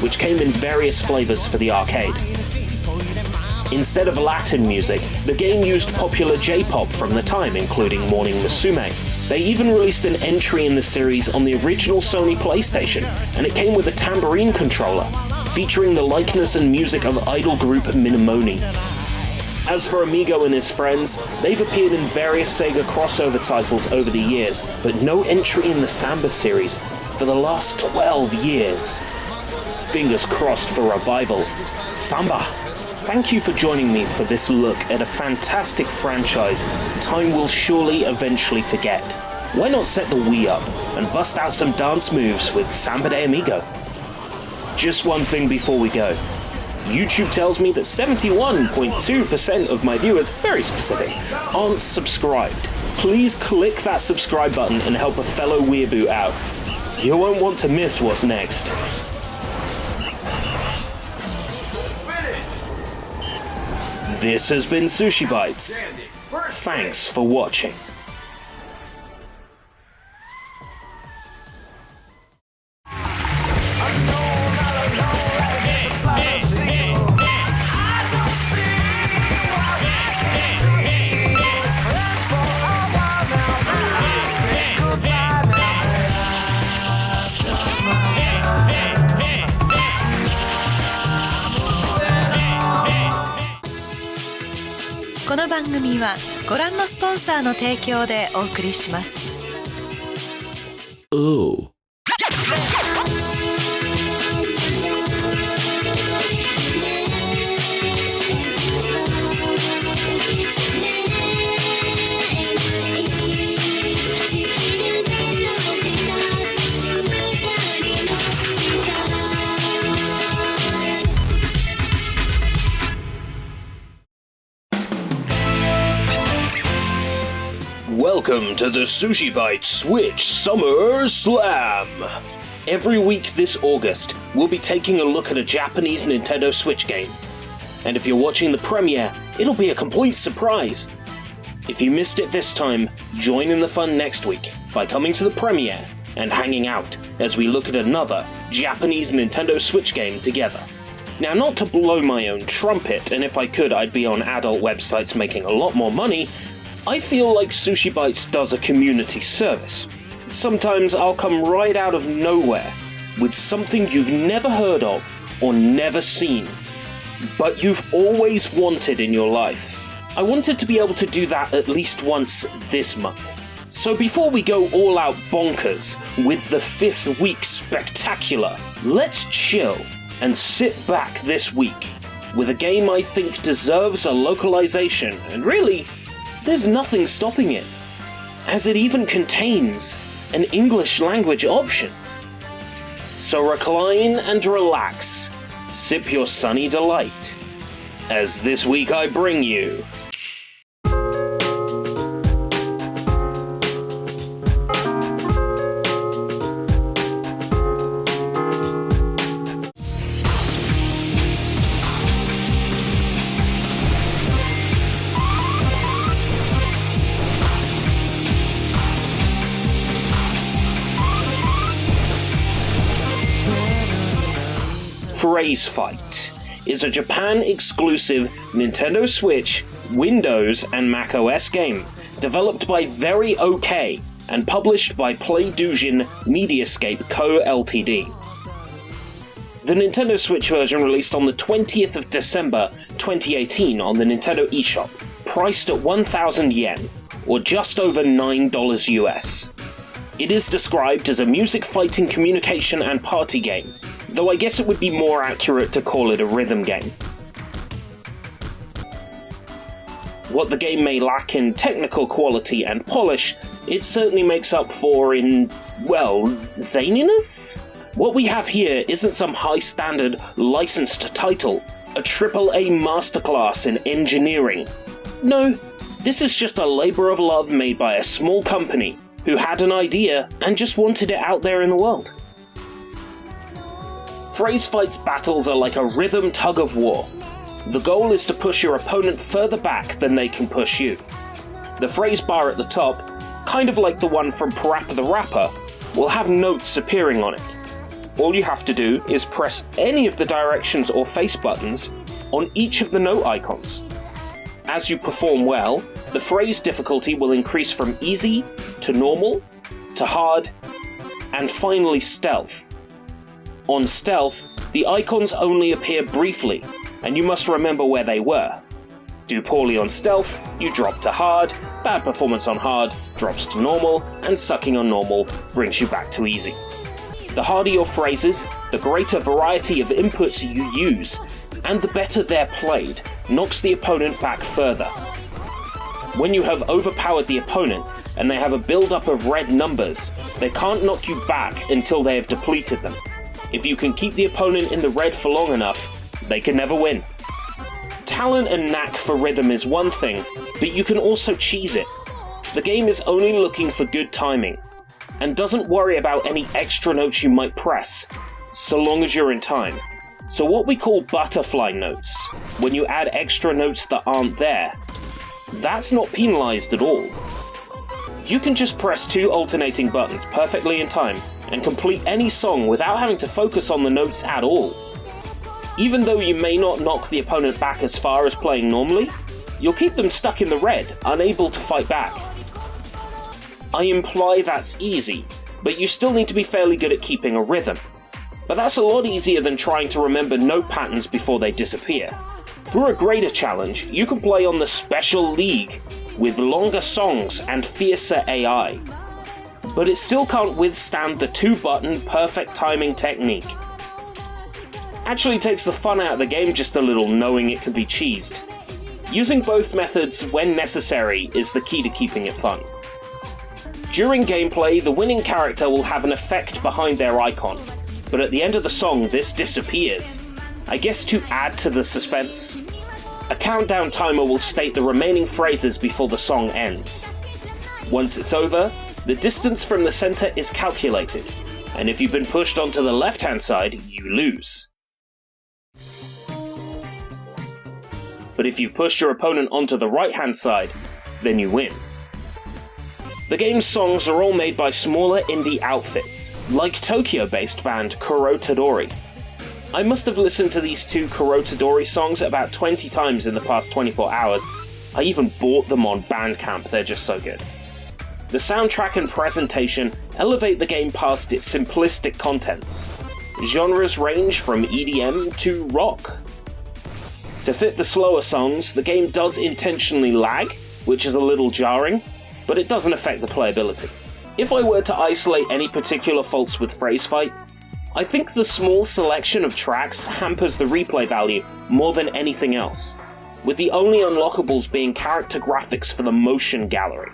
which came in various flavors for the arcade. Instead of Latin music, the game used popular J-pop from the time, including Morning Musume. They even released an entry in the series on the original Sony PlayStation, and it came with a tambourine controller, featuring the likeness and music of idol group Minimoni. As for Amigo and his friends, they've appeared in various Sega crossover titles over the years, but no entry in the Samba series for the last 12 years. Fingers crossed for revival. Samba! Thank you for joining me for this look at a fantastic franchise time will surely eventually forget. Why not set the Wii up and bust out some dance moves with Samba de Amigo? Just one thing before we go. YouTube tells me that 71.2% of my viewers, very specific, aren't subscribed. Please click that subscribe button and help a fellow weeaboo out. You won't want to miss what's next. This has been SushiBites. Thanks for watching.この番組はご覧のスポンサーの提供でお送りします。Welcome to the SushiBites Switch Summer Slam! Every week this August, we'll be taking a look at a Japanese Nintendo Switch game. And if you're watching the premiere, it'll be a complete surprise. If you missed it this time, join in the fun next week by coming to the premiere and hanging out as we look at another Japanese Nintendo Switch game together. Now, not to blow my own trumpet, and if I could I'd be on adult websites making a lot more money, I feel like SushiBites does a community service. Sometimes I'll come right out of nowhere with something you've never heard of or never seen, but you've always wanted in your life. I wanted to be able to do that at least once this month. So before we go all out bonkers with the 5th week spectacular, let's chill and sit back this week with a game I think deserves a localization, and really, there's nothing stopping it. as it even contains an English language option. So recline and relax, sip your sunny delight, as this week I bring you PhraseFight is a Japan-exclusive Nintendo Switch, Windows, and macOS game developed by Very OK and published by PlayDusion Mediascape Co. Ltd. The Nintendo Switch version released on the 20th of December 2018 on the Nintendo eShop, priced at 1,000 yen, or just over $9 US. It is described as a music, fighting, communication, and party game, though I guess it would be more accurate to call it a rhythm game. What the game may lack in technical quality and polish, it certainly makes up for in, well, zaniness? What we have here isn't some high-standard, licensed title, a AAA masterclass in engineering. No, this is just a labour of love made by a small company who had an idea and just wanted it out there in the world. PhraseFight's battles are like a rhythm tug-of-war. The goal is to push your opponent further back than they can push you. The phrase bar at the top, kind of like the one from PriPara the Rapper, will have notes appearing on it. All you have to do is press any of the directions or face buttons on each of the note icons. As you perform well, the phrase difficulty will increase from easy to normal to hard, and finally stealth. On stealth, the icons only appear briefly, and you must remember where they were. Do poorly on stealth, you drop to hard, bad performance on hard drops to normal, and sucking on normal brings you back to easy. The harder your phrases, the greater variety of inputs you use, and the better they're played, knocks the opponent back further. When you have overpowered the opponent, and they have a build-up of red numbers, they can't knock you back until they have depleted them. If you can keep the opponent in the red for long enough, they can never win. Talent and knack for rhythm is one thing, but you can also cheese it. The game is only looking for good timing, and doesn't worry about any extra notes you might press, so long as you're in time. So what we call butterfly notes, when you add extra notes that aren't there, that's not penalised at all. You can just press 2 alternating buttons perfectly in time and complete any song without having to focus on the notes at all. Even though you may not knock the opponent back as far as playing normally, you'll keep them stuck in the red, unable to fight back. I imply that's easy, but you still need to be fairly good at keeping a rhythm. But that's a lot easier than trying to remember note patterns before they disappear. For a greater challenge, you can play on the Special League, with longer songs and fiercer AI. But it still can't withstand the 2-button perfect timing technique. Actually takes the fun out of the game just a little knowing it can be cheesed. Using both methods when necessary is the key to keeping it fun. During gameplay, the winning character will have an effect behind their icon, but at the end of the song this disappears. I guess to add to the suspense. A countdown timer will state the remaining phrases before the song ends. Once it's over, the distance from the center is calculated, and if you've been pushed onto the left-hand side, you lose. But if you've pushed your opponent onto the right-hand side, then you win. The game's songs are all made by smaller indie outfits, like Tokyo-based band Kurotadori. I must have listened to these 2 Kurotadori songs about 20 times in the past 24 hours. I even bought them on Bandcamp, they're just so good. The soundtrack and presentation elevate the game past its simplistic contents. Genres range from EDM to rock. To fit the slower songs, the game does intentionally lag, which is a little jarring, but it doesn't affect the playability. If I were to isolate any particular faults with PhraseFight, I think the small selection of tracks hampers the replay value more than anything else, with the only unlockables being character graphics for the motion gallery.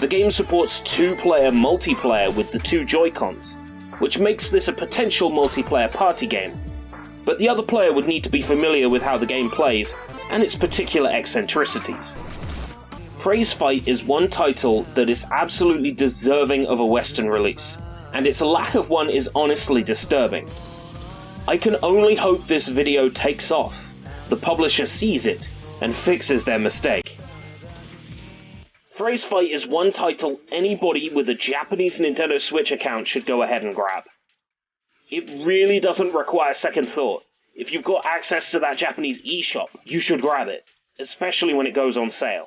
The game supports 2-player multiplayer with the 2 Joy-Cons, which makes this a potential multiplayer party game, but the other player would need to be familiar with how the game plays and its particular eccentricities. PhraseFight is one title that is absolutely deserving of a Western release, and its lack of one is honestly disturbing. I can only hope this video takes off, the publisher sees it, and fixes their mistake. PhraseFight is one title anybody with a Japanese Nintendo Switch account should go ahead and grab. It really doesn't require second thought. If you've got access to that Japanese eShop, you should grab it, especially when it goes on sale.